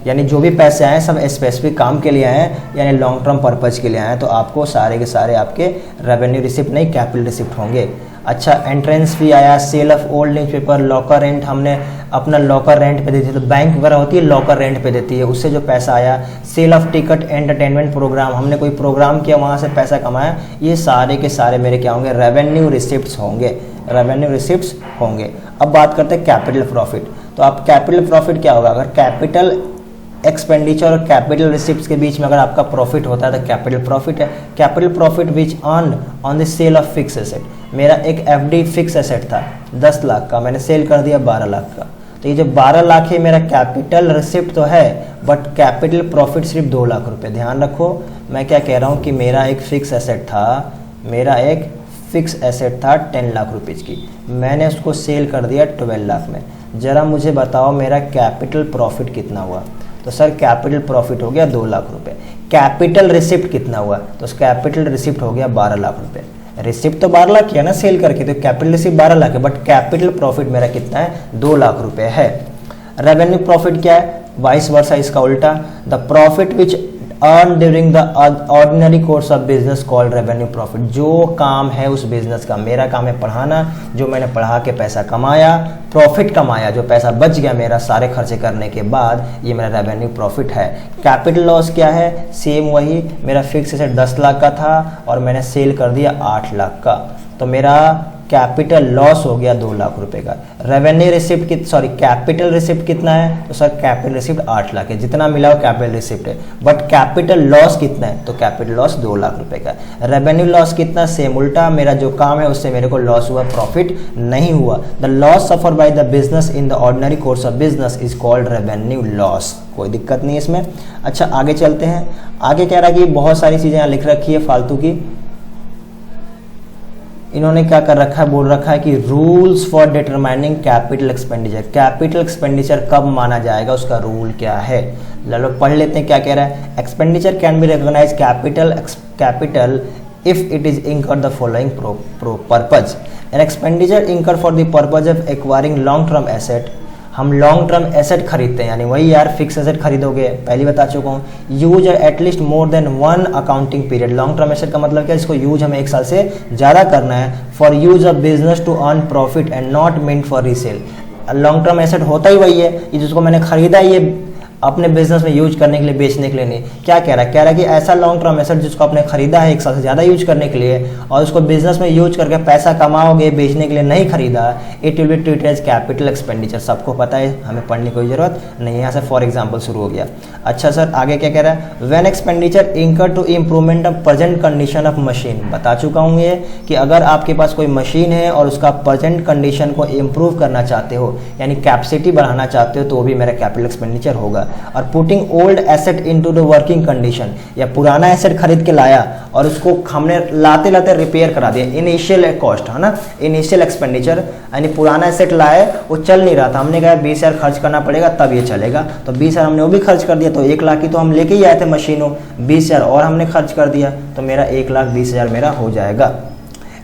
यानी जो भी पैसे आए सब स्पेसिफिक काम के लिए आए, यानी लॉन्ग टर्म पर्पज के लिए आए, तो आपको सारे के सारे आपके रेवेन्यू रिसिप्ट नहीं, कैपिटल रिसिप्ट होंगे। अच्छा, एंट्रेंस फी आया, sale of old newspaper, locker rent, हमने अपना लॉकर रेंट पे देती है, तो बैंक वगैरह होती है लॉकर रेंट पे देती है, उससे जो पैसा आया। Sale of ticket entertainment program, हमने कोई प्रोग्राम किया वहाँ से पैसा कमाया, ये सारे के सारे मेरे क्या होंगे, रेवेन्यू रिसिप्ट्स होंगे, रेवेन्यू रिसिप्ट्स होंगे। अब बात करते हैं कैपिटल प्रॉफिट। तो आप कैपिटल प्रॉफिट क्या होगा, अगर कैपिटल एक्सपेंडिचर और कैपिटल रिसिप्ट्स के बीच में अगर आपका प्रॉफिट होता है तो कैपिटल प्रॉफिट है। Capital profit which earn on the sale of fix asset, मेरा एक एफडी फिक्स एसेट था 10 लाख का, मैंने सेल कर दिया 12 लाख का, तो ये जो 12 लाख है मेरा कैपिटल रिसिप्ट तो है, बट कैपिटल प्रॉफिट सिर्फ 2 लाख रुपए। ध्यान रखो मैं क्या कह रहा हूँ कि मेरा एक फिक्स एसेट था, मेरा एक फिक्स एसेट था 10 लाख रुपीज़ की, मैंने उसको सेल कर दिया 12 लाख में। ज़रा मुझे बताओ मेरा कैपिटल प्रॉफिट कितना हुआ, तो सर कैपिटल प्रॉफिट हो गया 2 लाख रुपए। कैपिटल रिसिप्ट कितना हुआ, तो कैपिटल रिसिप्ट हो गया 12 लाख रुपए। रिसिप्ट तो 12 लाख किया ना सेल करके, तो कैपिटल रिसिप्ट 12 लाख है, बट कैपिटल प्रॉफिट मेरा कितना है, 2 लाख रुपए है। रेवेन्यू प्रॉफिट क्या है, वाइस वर्सा, इसका उल्टा, the profit which earn during the ordinary course of business called revenue profit. जो काम है उस बिजनेस का, मेरा काम है पढ़ाना, जो मैंने पढ़ा के पैसा कमाया, प्रॉफिट कमाया, जो पैसा बच गया मेरा सारे खर्चे करने के बाद, ये मेरा रेवेन्यू प्रॉफिट है। कैपिटल लॉस क्या है, सेम वही, मेरा फिक्स एसेट 10 लाख का था और मैंने सेल कर दिया 8 लाख का, तो मेरा कैपिटल लॉस हो गया 2 लाख रुपए का। रेवेन्यू रिसिप्ट कैपिटल रिसिप्ट कितना है, तो सर कैपिटल रिसिप्ट 8 लाख है, जितना मिला हो कैपिटल रिसिप्ट है, बट कैपिटल लॉस कितना है, तो कैपिटल लॉस 2 लाख रुपए का। रेवेन्यू लॉस कितना, सेम उल्टा, मेरा जो काम है उससे मेरे को लॉस हुआ, प्रॉफिट नहीं हुआ। The loss suffer bye the business in the ordinary course of business is called revenue loss. कोई दिक्कत नहीं इसमें। अच्छा आगे चलते हैं, आगे कह रहा है कि बहुत सारी चीजें यहाँ लिख रखी है फालतू की, इन्होंने क्या कर रखा है, बोल रखा है कि rules for determining capital expenditure. Capital expenditure कब माना जाएगा, उसका रूल क्या है। चलो पढ़ लेते हैं क्या कह रहा है। Expenditure can be recognize capital if it is incurred the following purpose. An expenditure incurred for the purpose of acquiring long term asset। हम लॉन्ग टर्म एसेट खरीदते हैं, यानी वही यार फिक्स एसेट खरीदोगे, पहले बता चुका हूँ। Use at least more than 1 accounting period. Long term asset का मतलब क्या है, इसको यूज हमें 1 साल से ज़्यादा करना है। For use of business to earn profit and not meant for resale. Long term asset होता ही वही है, ये जिसको मैंने खरीदा ये अपने बिजनेस में यूज करने के लिए, बेचने के लिए नहीं। क्या कह रहा है, कह रहा है कि ऐसा लॉन्ग टर्म एसेट जिसको आपने खरीदा है 1 साल से ज़्यादा यूज करने के लिए और उसको बिजनेस में यूज करके पैसा कमाओगे, बेचने के लिए नहीं खरीदा, it will be treated as capital expenditure. सबको पता है, हमें पढ़ने की कोई जरूरत नहीं है। यहाँ से फॉर एग्जाम्पल शुरू हो गया। अच्छा सर आगे क्या कह रहा है, when expenditure incur to improvement of present condition of machine. बता चुका हूँ ये कि अगर आपके पास कोई मशीन है और उसका प्रेजेंट कंडीशन को इम्प्रूव करना चाहते हो, यानी कैपेसिटी बढ़ाना चाहते हो, तो वो भी मेरा कैपिटल एक्सपेंडिचर होगा। और putting old asset into the working condition, या पुराना एसेट खरीद के लाया और उसको हमने लाते लाते रिपेयर करा दिया, इनिशियल कॉस्ट है ना, इनिशियल एक्सपेंडिचर। यानी पुराना एसेट लाए, वो चल नहीं रहा था, हमने कहा 20,000 खर्च करना पड़ेगा तब ये चलेगा, तो 20,000 हमने वो भी खर्च कर दिया। तो 1 लाख की तो हम लेके ही आए थे मशीनों, 20,000 और हमने खर्च कर दिया, तो मेरा 1,20,000 मेरा हो जाएगा।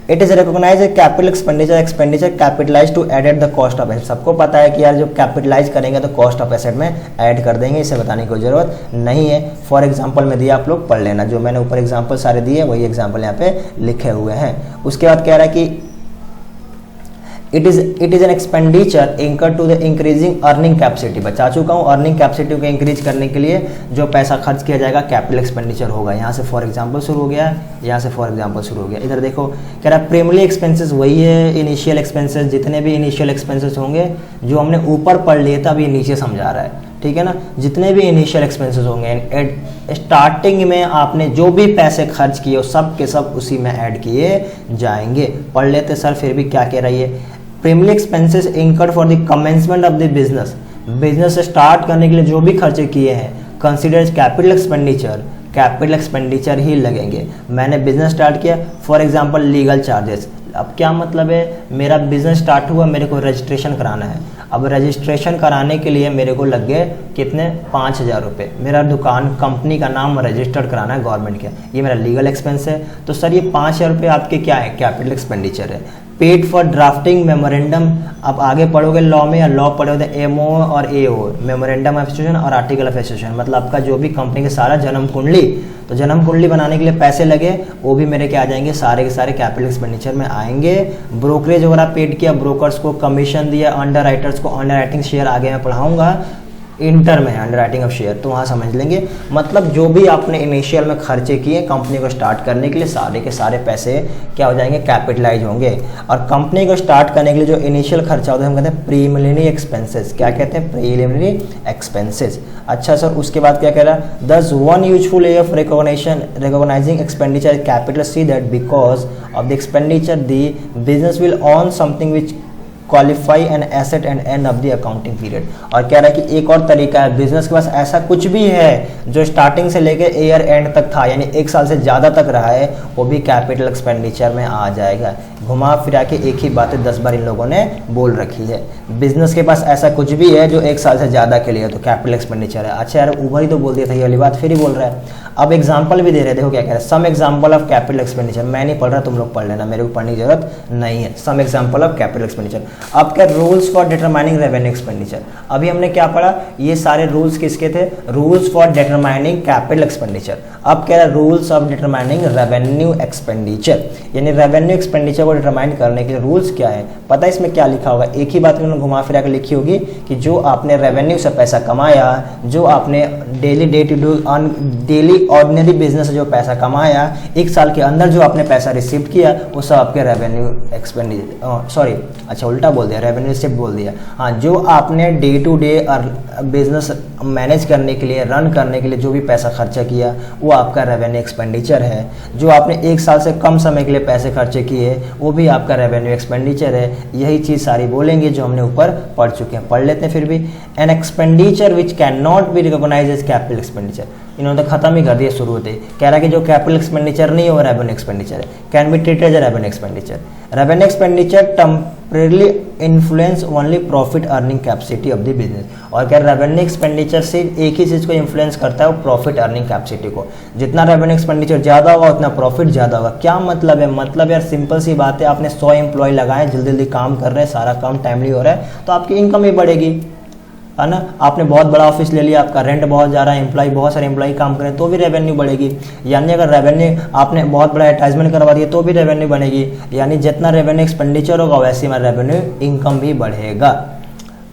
It is recognize capital expenditure capitalize to added the cost of asset. सबको पता है कि यार जो कैपिटलाइज करेंगे तो कॉस्ट ऑफ एसेट में ऐड कर देंगे, इसे बताने की कोई जरूरत नहीं है। फॉर एग्जांपल में दिया, आप लोग पढ़ लेना, जो मैंने ऊपर एग्जांपल सारे दिए वही एग्जांपल यहाँ पे लिखे हुए हैं। उसके बाद कह रहा है कि it is an expenditure incur to the increasing earning capacity. बता चुका हूँ, अर्निंग कैपेसिटी को इंक्रीज करने के लिए जो पैसा खर्च किया जाएगा कैपिटल एक्सपेंडिचर होगा। यहाँ से फॉर एग्जांपल शुरू हो गया, यहाँ से फॉर एग्जांपल शुरू हो गया। इधर देखो कह रहा है प्राइमरी एक्सपेंसेस वही है, इनिशियल एक्सपेंसेस, जितने भी इनिशियल एक्सपेंसेस होंगे जो हमने ऊपर पढ़ लिए थे अभी नीचे समझा रहा है, ठीक है ना। जितने भी इनिशियल एक्सपेंसेस होंगे स्टार्टिंग में आपने जो भी पैसे खर्च किए वो सब के सब उसी में ऐड किए जाएंगे। पढ़ लेते सर फिर भी क्या कह रही है। Primary expenses incurred for the commencement of the business. Business start करने के लिए जो भी खर्चे किए हैं consider capital expenditure, capital expenditure ही लगेंगे। मैंने बिजनेस स्टार्ट किया, फॉर एग्जांपल लीगल चार्जेस। अब क्या मतलब है, मेरा बिजनेस स्टार्ट हुआ, मेरे को रजिस्ट्रेशन कराना है। अब रजिस्ट्रेशन कराने के लिए मेरे को लग गए कितने, 5,000 रुपये। मेरा दुकान कंपनी का नाम रजिस्टर्ड कराना है गवर्नमेंट के, ये मेरा लीगल एक्सपेंस है। तो सर ये 5,000 रुपये आपके क्या है, कैपिटल एक्सपेंडिचर है। पेड फॉर ड्राफ्टिंग मेमोरेंडम, आप आगे पढ़ोगे लॉ में, या लॉ पढ़ोगे एमओ और एओ, मेमोरेंडम ऑफ एसोसिएशन और आर्टिकल ऑफ एसोसिएशन, मतलब आपका जो भी कंपनी के सारा जन्म कुंडली, तो जन्म कुंडली बनाने के लिए पैसे लगे वो भी मेरे क्या आ जाएंगे, सारे के सारे कैपिटल एक्सपेंडिचर में आएंगे। ब्रोकरेज वगैरह पेड किया, ब्रोकर्स को कमीशन दिया, अंडर राइटर्स को अंडर राइटिंग शेयर आगे मैं पढ़ाऊंगा इंटर में, अंडर राइटिंग ऑफ शेयर, तो वहाँ समझ लेंगे। मतलब जो भी आपने इनिशियल में खर्चे किए कंपनी को स्टार्ट करने के लिए, सारे के सारे पैसे क्या हो जाएंगे, कैपिटलाइज होंगे। और कंपनी को स्टार्ट करने के लिए जो इनिशियल खर्चा होता है हम कहते हैं प्रीलिमिनरी एक्सपेंसेस। क्या कहते हैं, प्रीलिमिनरी एक्सपेंसेस। अच्छा सर उसके बाद क्या कह रहा है, दस one useful way of recognising expenditure capital see that because of the expenditure the business will on something which qualify an asset and and of the accounting period. और कह रहा है कि एक और तरीका है, बिजनेस के पास ऐसा कुछ भी है जो स्टार्टिंग से लेके ईयर एंड तक था, यानी 1 साल से ज़्यादा तक रहा है, वो भी कैपिटल एक्सपेंडिचर में आ जाएगा। घुमा फिरा के एक ही बातें 10 बार इन लोगों ने बोल रखी है। बिजनेस के पास ऐसा कुछ भी है जो 1 साल से ज़्यादा के लिए तो कैपिटल एक्सपेंडिचर है। अच्छा यार ऊपर ही तो बोल दिया था ये वाली बात, फिर ही बोल रहा है। अब एग्जाम्पल भी दे रहे, देखो क्या कह रहा है, some example of capital expenditure. मैं नहीं पढ़ रहा, तुम लोग पढ़ लेना, मेरे को पढ़ने की जरूरत नहीं है। Some example of capital expenditure. अब क्या, rules for determining revenue expenditure. अभी हमने क्या पढ़ा, ये सारे रूल्स किसके थे, rules for determining capital expenditure. अब क्या है, rules of determining revenue expenditure, यानी रेवेन्यू एक्सपेंडिचर को डिटरमाइन करने के रूल्स क्या है। पता है इसमें क्या लिखा होगा, एक ही बात उन्होंने घुमा फिरा कर लिखी होगी कि जो आपने रेवेन्यू से पैसा कमाया, जो आपने डेली ऑर्डिनरी बिजनेस से जो पैसा कमाया, 1 साल के अंदर जो आपने पैसा रिसीव किया, वो सब आपके रेवेन्यू एक्सपेंडिचर, सॉरी अच्छा उल्टा बोल दिया, रेवेन्यू रिसीव बोल दिया। हाँ, जो आपने day to day business manage करने के लिए, रन करने के लिए जो भी पैसा खर्चा किया, वो आपका रेवेन्यू एक्सपेंडिचर है। जो आपने 1 साल से कम समय के लिए पैसे खर्चे किए, वो भी आपका रेवेन्यू एक्सपेंडिचर है। यही चीज़ सारी बोलेंगे जो हमने ऊपर पढ़ चुके हैं। पढ़ लेते हैं फिर भी। An expenditure which can not be recognize as capital expenditure, इन्होंने तो खत्म ही कर दिया शुरू होते ही। कह रहा है कि जो कैपिटल एक्सपेंडिचर नहीं है वो रेवेन्यू एक्सपेंडिचर है, can be treated as revenue expenditure. Revenue expenditure temporarily influence only profit earning capacity of the business. और क्या रेवेन्यू एक्सपेंडिचर सिर्फ एक ही चीज़ को इन्फ्लुएंस करता है, वो प्रॉफिट अर्निंग कैपेसिटी को। जितना रेवेन्यू एक्सपेंडिचर ज़्यादा होगा उतना प्रॉफिट ज़्यादा होगा। क्या मतलब है? मतलब यार सिंपल सी बात है, आपने 100 एम्प्लॉय लगाए, जल्दी जल्दी काम कर रहे हैं, सारा काम टाइमली हो रहा है, तो आपकी इनकम भी बढ़ेगी, है ना। आपने बहुत बड़ा ऑफिस ले लिया, आपका रेंट बहुत जा रहा है, एम्प्लॉय बहुत सारे एम्प्लॉय काम करें तो भी रेवेन्यू बढ़ेगी। यानी अगर रेवेन्यू आपने बहुत बड़ा एडवर्टाइजमेंट करवा दिया तो भी रेवेन्यू बढ़ेगी। यानी जितना रेवेन्यू एक्सपेंडिचर होगा वैसे ही हमारा रेवेन्यू इनकम भी बढ़ेगा।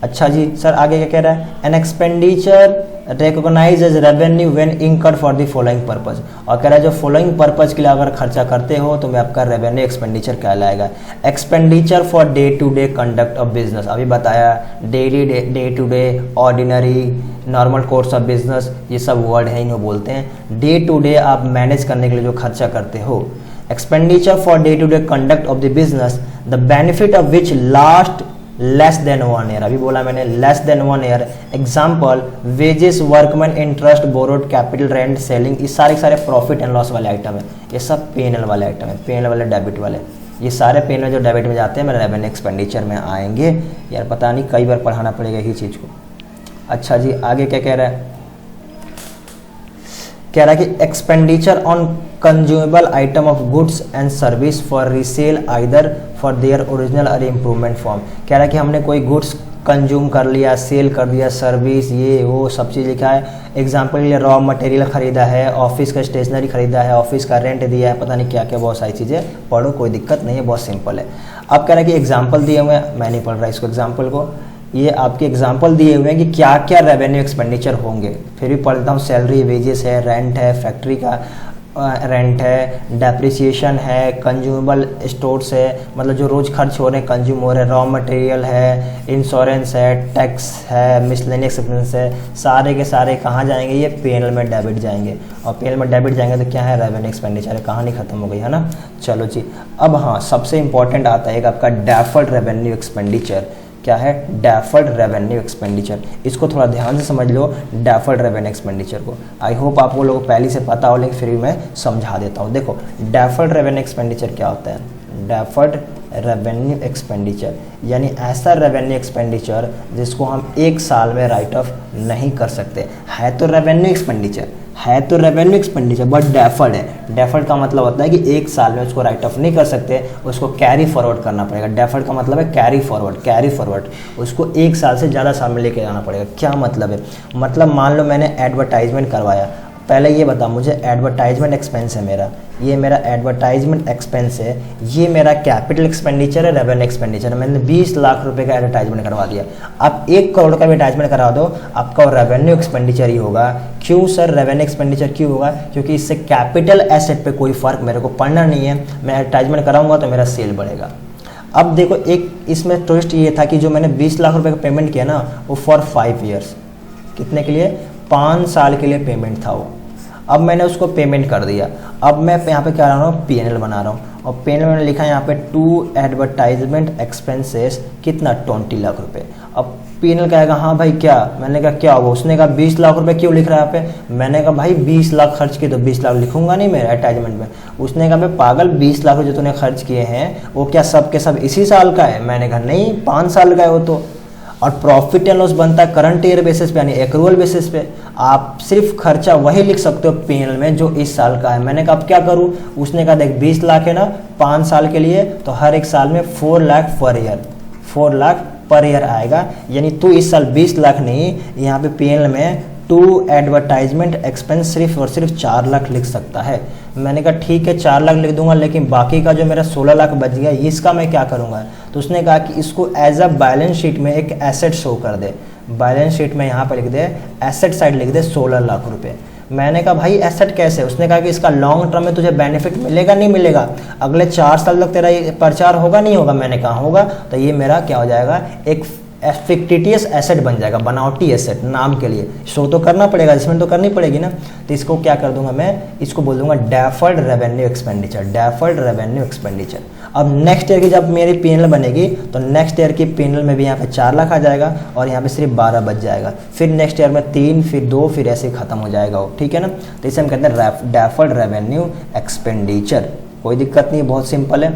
अच्छा जी सर, आगे क्या कह रहा है? An expenditure recognize as revenue when incurred for the following purpose. और कह रहा है जो फॉलोइंग पर्पज के लिए अगर खर्चा करते हो तो मैं आपका रेवेन्यू एक्सपेंडिचर कहलाएगा। Expenditure for day to day conduct of business, अभी बताया daily, day to day, ordinary, normal course of business, ये सब वर्ड है, इन्हें बोलते हैं। डे टू डे आप मैनेज करने के लिए जो खर्चा करते हो। Expenditure for day to day conduct of the business the benefit of which last less than 1 year. अभी बोला मैंने less than 1 year. Example wages, workman, interest, borrowed capital, rent, selling, ये सारे प्रॉफिट एंड लॉस वाले item है। ये सब P&L वाले आइटम है, P&L वाले, डेबिट वाले। ये सारे P&L जो डेबिट में जाते हैं मेरे रेवेन्यू एक्सपेंडिचर में आएंगे। यार पता नहीं कई बार पढ़ाना पड़ेगा यही चीज़ को। अच्छा जी, आगे क्या कह रहा है? कह रहा है कि expenditure on consumable item of goods and service for resale either for their original और इम्प्रूवमेंट फॉर्म। कह रहा है कि हमने कोई गुड्स कंज्यूम कर लिया, सेल कर दिया, सर्विस, ये वो सब चीज़ लिखा है। एग्जाम्पल के लिए रॉ मटेरियल खरीदा है, ऑफिस का स्टेशनरी खरीदा है, ऑफिस का रेंट दिया है, पता नहीं क्या क्या, बहुत सारी चीज़ें। पढ़ो, कोई दिक्कत नहीं है, बहुत सिंपल है। अब कह रहा है कि एग्जाम्पल दिए हुए हैं, मैं नहीं पढ़ रहा इसको एग्जाम्पल को, ये आपके एग्जाम्पल दिए हुए हैं कि क्या क्या रेवेन्यू एक्सपेंडिचर होंगे। फिर भी पढ़ता हूँ, सैलरी, वेजेस है, रेंट है, फैक्ट्री का रेंट है, डेप्रिसिएशन है, कंज्यूमेबल स्टोर्स है, मतलब जो रोज़ खर्च हो रहे हैं, कंज्यूम हो रहे हैं, रॉ मटेरियल है, इंश्योरेंस है, टैक्स है, मिसलेनियस एक्सपेंस है, सारे के सारे कहाँ जाएंगे? ये P&L में डेबिट जाएंगे। और P&L में डेबिट जाएंगे तो क्या है? रेवेन्यू एक्सपेंडिचर है। कहानी खत्म हो गई, है ना। चलो जी, अब हाँ, सबसे इंपॉर्टेंट आता है आपका डेफर्ड रेवेन्यू एक्सपेंडिचर। क्या है? Deferred revenue expenditure. इसको थोड़ा ध्यान से समझ लो, डेफर्ड रेवेन्यू एक्सपेंडिचर को। आई होप आप वो लोगों को पहले से पता हो, लेकिन फिर भी मैं समझा देता हूँ। देखो, डेफर्ड रेवेन्यू एक्सपेंडिचर क्या होता है? डेफर्ड रेवेन्यू एक्सपेंडिचर यानी ऐसा रेवेन्यू एक्सपेंडिचर जिसको हम एक साल में राइट ऑफ नहीं कर सकते। है तो रेवेन्यू एक्सपेंडिचर बट डेफर्ड है। डेफर्ड का मतलब होता है कि एक साल में उसको राइट ऑफ नहीं कर सकते, उसको कैरी फॉरवर्ड करना पड़ेगा। डेफर्ड का मतलब है कैरी फॉरवर्ड, उसको एक साल से ज़्यादा साल में लेके जाना पड़ेगा। क्या मतलब है? मतलब मान लो मैंने एडवर्टाइजमेंट करवाया, पहले ये बता मुझे, एडवर्टाइजमेंट एक्सपेंस है मेरा, ये मेरा एडवर्टाइजमेंट एक्सपेंस है, ये मेरा कैपिटल एक्सपेंडिचर है, रेवेन्यू एक्सपेंडिचर है। मैंने 20 लाख रुपए का एडवर्टाइजमेंट करवा दिया। आप 1 करोड़ का भी एडवर्टाइजमेंट करा दो, आपका रेवेन्यू एक्सपेंडिचर ही होगा। क्यों सर रेवेन्यू एक्सपेंडिचर क्यों होगा? क्योंकि इससे कैपिटल एसेट पे कोई फर्क मेरे को पड़ना नहीं है। मैं एडवर्टाइजमेंट कराऊंगा तो मेरा सेल बढ़ेगा। अब देखो, एक इसमें ट्विस्ट ये था कि जो मैंने 20 लाख रुपए का पेमेंट किया ना, वो फॉर 5 ईयर्स, कितने के लिए? 5 साल के लिए पेमेंट था वो। अब मैंने उसको पेमेंट कर दिया। अब मैं यहाँ पे क्या रहा हूँ? P&L बना रहा हूँ, और P&L मैंने लिखा है यहाँ पे टू एडवर्टाइजमेंट एक्सपेंसेस, कितना? 20 लाख रुपए। अब P&L कहेगा हाँ भाई क्या? मैंने कहा क्या होगा? उसने कहा 20 लाख रुपए क्यों लिख रहा है यहाँ पे? मैंने कहा भाई 20 लाख खर्च किए तो 20 लाख लिखूंगा नहीं मैं एडवर्टाइजमेंट में। उसने कहा भाई पागल, 20 लाख जो तूने खर्च किए हैं वो क्या सब के सब इसी साल का है? मैंने कहा नहीं, 5 साल का है वो तो। और प्रॉफिट एंड लॉस बनता है करंट ईयर बेसिस पे, यानी एक्रूअल बेसिस पे। आप सिर्फ खर्चा वही लिख सकते हो P&L में जो इस साल का है। मैंने कहा अब क्या करूँ? उसने कहा देख 20 लाख है ना 5 साल के लिए, तो हर एक साल में 4 lakh per year, 4 lakh per year आएगा। यानी तू इस साल 20 लाख नहीं, यहाँ पे P&L में टू एडवर्टाइजमेंट एक्सपेंस सिर्फ और सिर्फ 4 लाख लिख सकता है। मैंने कहा ठीक है 4 लाख लिख दूंगा, लेकिन बाकी का जो मेरा 16 लाख बच गया इसका मैं क्या करूंगा? तो उसने कहा कि इसको एज अ बैलेंस शीट में एक एसेट शो कर दे। बैलेंस शीट में यहाँ पर लिख दे, एसेट साइड लिख दे 16 लाख रुपए। मैंने कहा भाई एसेट कैसे? उसने कहा कि इसका लॉन्ग टर्म में तुझे बेनिफिट मिलेगा नहीं मिलेगा, अगले 4 साल तक तेरा ये प्रचार होगा नहीं होगा। मैंने कहा होगा। तो ये मेरा क्या हो जाएगा? एक फिक्टिटियस एसेट बन जाएगा, बनावटी एसेट नाम के लिए, शो तो करना पड़ेगा, इसमें तो करनी पड़ेगी ना। तो इसको क्या कर दूंगा मैं, इसको बोल दूंगा deferred revenue expenditure, deferred revenue expenditure. अब नेक्स्ट ईयर की जब मेरी पीएनएल बनेगी तो नेक्स्ट ईयर की पीएनएल में भी यहाँ पे 4 लाख आ जाएगा और यहाँ पे सिर्फ 12 बच जाएगा, फिर नेक्स्ट ईयर में 3, फिर 2, फिर ऐसे खत्म हो जाएगा वो, ठीक है ना। तो इसे हम कहते हैं डेफर्ड रेवेन्यू एक्सपेंडिचर, कोई दिक्कत नहीं, बहुत सिंपल है।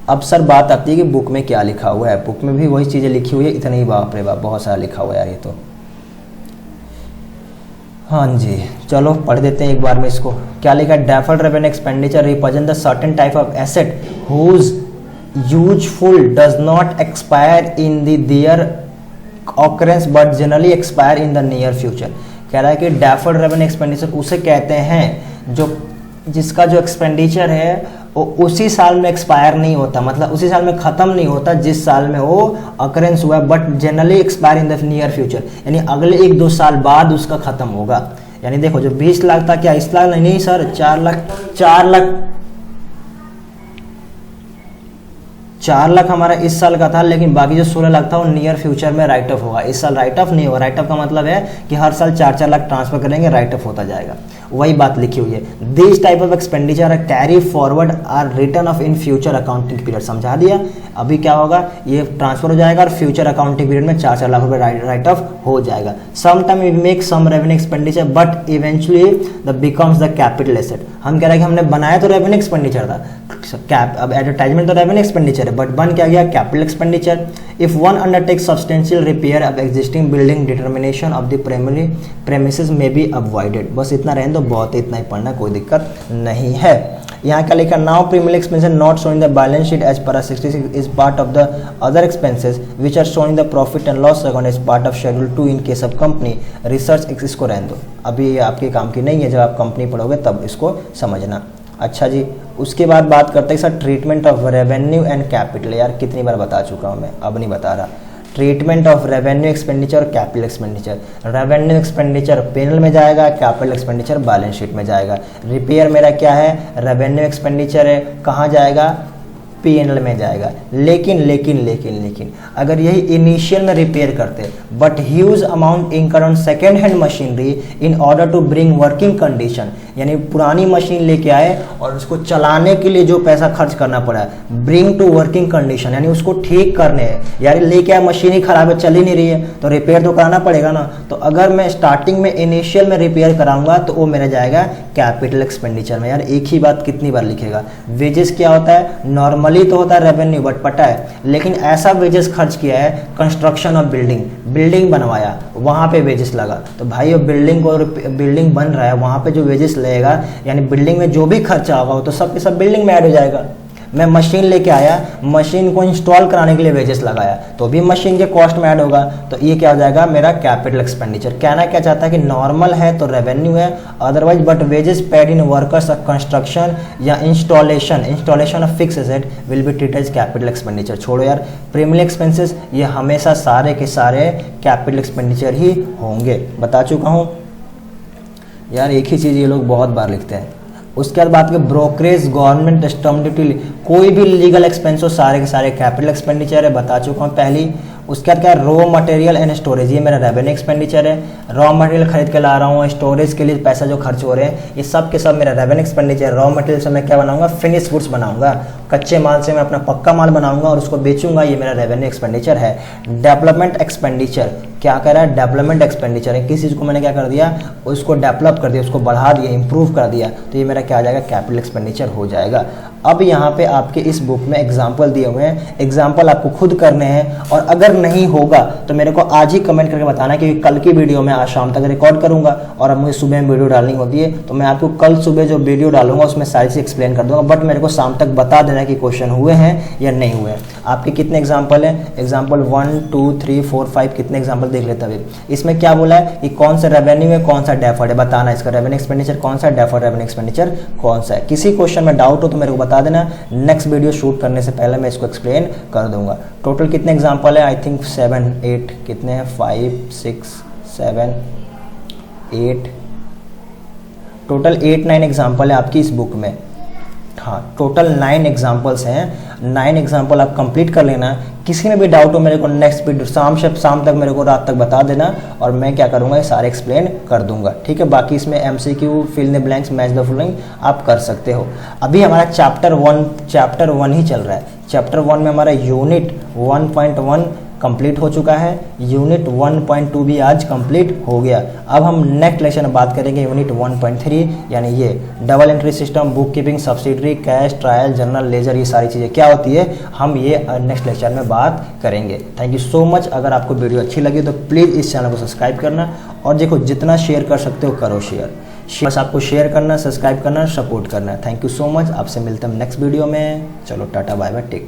अब सर बात आती है कि बुक में क्या लिखा हुआ है, बुक में भी वही चीज़ें लिखी हुई है, इतना ही, बाप रे बाप बहुत सारा लिखा हुआ है यार ये तो। हाँ जी, चलो पढ़ देते हैं एक बार में इसको। क्या लिखा है, deferred revenue expenditure represent the certain type of asset whose useful does not expire in the their occurrence but generally expire in the near future. कह रहा है कि डेफर्ड रेवेन्यू एक्सपेंडिचर उसे कहते हैं जो जिसका जो एक्सपेंडिचर है वो उसी साल में एक्सपायर नहीं होता, मतलब उसी साल में ख़त्म नहीं होता जिस साल में वो अकरेंस हुआ, but generally expire in the near future, यानी अगले 1-2 साल बाद उसका ख़त्म होगा। यानी देखो जो 20 लाख था, क्या इस लाख नहीं सर, 4 लाख हमारा इस साल का था, लेकिन बाकी जो 16 लाख था वो नियर फ्यूचर में राइट ऑफ होगा। इस साल राइट ऑफ नहीं होगा, राइट ऑफ का मतलब है कि हर साल 4-4 लाख ट्रांसफर करेंगे, राइट ऑफ होता जाएगा, वही बात लिखी हुई है। This type of expenditure carry forward are return off in future accounting period, समझा दिया। अभी क्या होगा, ये ट्रांसफर हो जाएगा और फ्यूचर अकाउंटिंग पीरियड में 4-4 लाख रुपए राइट ऑफ हो जाएगा। Some time we make some revenue expenditure but eventually the becomes the capital asset. हम कह रहे हैं कि हमने बनाया तो रेवेन्यू एक्सपेंडिचर था, अब एडवर्टाइजमेंट तो रेवेन्यू एक्सपेंडिचर है, बट बन क्या गया, capital expenditure. If one undertake substantial repair of existing building, determination of the primary premises में बी अवॉइडेड। बस इतना रहने दो, बहुत इतना ही पढ़ना, कोई दिक्कत नहीं है। यहाँ क्या लिखा, now preliminary expenses not showing the balance sheet as per 66 is part of the other expenses which are showing the profit and loss account as part of schedule 2 in case of company research. इसको रहने दो, अभी ये आपके काम की नहीं है, जब आप कंपनी पढ़ोगे तब इसको समझना। अच्छा जी, उसके बाद बात करते हैं sir treatment of revenue and capital. यार कितनी बार बता चुका हूँ मैं, अब नहीं बता रहा। ट्रीटमेंट ऑफ रेवेन्यू एक्सपेंडिचर और capital expenditure. Revenue expenditure PNL में जाएगा, कैपिटल एक्सपेंडिचर बैलेंस शीट में जाएगा। रिपेयर मेरा क्या है, रेवेन्यू एक्सपेंडिचर है, कहाँ जाएगा, पीएनएल में जाएगा। लेकिन अगर यही इनिशियल में रिपेयर करते but huge amount incur on second hand machinery in order to bring working condition, यानी पुरानी मशीन लेके आए और उसको चलाने के लिए जो पैसा खर्च करना पड़ा है, ब्रिंग टू वर्किंग कंडीशन यानी उसको ठीक करने है। यार लेके आए मशीन ही खराब है, चल ही नहीं रही है, तो रिपेयर तो कराना पड़ेगा ना। तो अगर मैं स्टार्टिंग में इनिशियल में रिपेयर कराऊंगा तो वो मेरा जाएगा कैपिटल एक्सपेंडिचर में। यार एक ही बात कितनी बार लिखेगा। वेजेस क्या होता है, नॉर्मली तो होता है रेवेन्यू, बट पता है, लेकिन ऐसा वेजेस खर्च किया है कंस्ट्रक्शन ऑफ बिल्डिंग बनवाया, वहाँ पे वेजेस लगा, तो भाई वो बिल्डिंग बन रहा है, वहाँ पे जो वेजेस लगेगा यानी बिल्डिंग में जो भी खर्चा होगा वो तो सब के सब बिल्डिंग में ऐड हो जाएगा। मैं मशीन लेके आया, मशीन को इंस्टॉल कराने के लिए वेजेस लगाया, तो भी मशीन के कॉस्ट में ऐड होगा, तो ये क्या हो जाएगा मेरा कैपिटल एक्सपेंडिचर। कहना क्या चाहता है कि नॉर्मल है तो रेवेन्यू है, otherwise but wages paid in workers of construction या installation of fix asset will be treated as capital expenditure. छोड़ो यार, प्राइमरी एक्सपेंसेस ये हमेशा सारे के सारे कैपिटल एक्सपेंडिचर ही होंगे, बता चुका हूँ यार। एक ही चीज़ ये लोग बहुत बार लिखते हैं। उसके बाद बात करें ब्रोकरेज, गवर्नमेंट स्टैम्प ड्यूटी, कोई भी लीगल एक्सपेंस हो सारे के सारे कैपिटल एक्सपेंडिचर है, बता चुका हूँ पहली। उसके बाद क्या है, रॉ मटेरियल एंड स्टोरेज, ये मेरा रेवेन्यू एक्सपेंडिचर है। रॉ मटेरियल खरीद के ला रहा हूँ, स्टोरेज के लिए पैसा जो खर्च हो रहे हैं, ये सब के सब मेरा रेवेन्यू एक्सपेंडिचर। रॉ मटेरियल से मैं क्या बनाऊंगा, फिनिश गुड्स बनाऊंगा, कच्चे माल से मैं अपना पक्का माल बनाऊंगा और उसको बेचूंगा, ये मेरा रेवेन्यू एक्सपेंडिचर है। डेवलपमेंट एक्सपेंडिचर क्या कर रहा है, डेवलपमेंट एक्सपेंडिचर है, किसी चीज़ को मैंने क्या कर दिया, उसको डेवलप कर दिया, उसको बढ़ा दिया, इंप्रूव कर दिया, तो ये मेरा क्या आ जाएगा, कैपिटल एक्सपेंडिचर हो जाएगा। अब यहाँ पे आपके इस बुक में एग्जाम्पल दिए हुए हैं, एग्जाम्पल आपको खुद करने हैं, और अगर नहीं होगा तो मेरे को आज ही कमेंट करके बताना, क्योंकि कल की वीडियो मैं आज शाम तक रिकॉर्ड करूंगा और अब मुझे सुबह में वीडियो डालनी होती है, तो मैं आपको कल सुबह जो वीडियो डालूंगा उसमें सारी चीज़ एक्सप्लेन कर दूंगा, बट मेरे को शाम तक बता देना कि क्वेश्चन हुए हैं या नहीं हुए हैं। आपके कितने एग्जाम्पल हैं, एग्जाम्पल 1 2 3 4 5 कितने एग्जाम्पल देख लेते हैं। इसमें क्या बोला है कि कौन सा रेवेन्यू है, कौन सा डेफर्ड है, बताना इसका रेवेन्यू एक्सपेंडिचर कौन सा है, डेफर्ड रेवेन्यू एक्सपेंडिचर कौन सा है। किसी क्वेश्चन में डाउट हो तो मेरे को बता देना, नेक्स्ट वीडियो शूट करने से पहले मैं इसको एक्सप्लेन कर दूंगा। टोटल कितने एग्जाम्पल है, आई थिंक 7 8 कितने हैं, 5 6 7 8 टोटल 8 9 एग्जाम्पल है आपकी इस बुक में। हाँ, टोटल 9 एग्जाम्पल्स हैं। 9 एग्जाम्पल आप कंप्लीट कर लेना। किसी में भी डाउट हो मेरे को नेक्स्ट वीडियो शाम तक मेरे को रात तक बता देना और मैं क्या करूँगा ये सारे एक्सप्लेन कर दूंगा, ठीक है। बाकी इसमें MCQ, fill the blanks, match the following आप कर सकते हो। अभी हमारा चैप्टर 1 ही चल रहा है। चैप्टर 1 में हमारा यूनिट 1.1 कंप्लीट हो चुका है, यूनिट 1.2 भी आज कंप्लीट हो गया। अब हम नेक्स्ट लेक्चर में बात करेंगे यूनिट 1.3, यानी ये double entry system, book keeping, subsidiary, cash, trial, journal, ledger, ये सारी चीज़ें क्या होती है हम ये नेक्स्ट लेक्चर में बात करेंगे। Thank you so much. अगर आपको वीडियो अच्छी लगी तो प्लीज़ इस चैनल को सब्सक्राइब करना और देखो जितना शेयर कर सकते हो करो शेयर। बस आपको शेयर करना, सब्सक्राइब करना, सपोर्ट करना। Thank you so much. आपसे मिलते हैं नेक्स्ट वीडियो में। चलो tata bye bye, take care.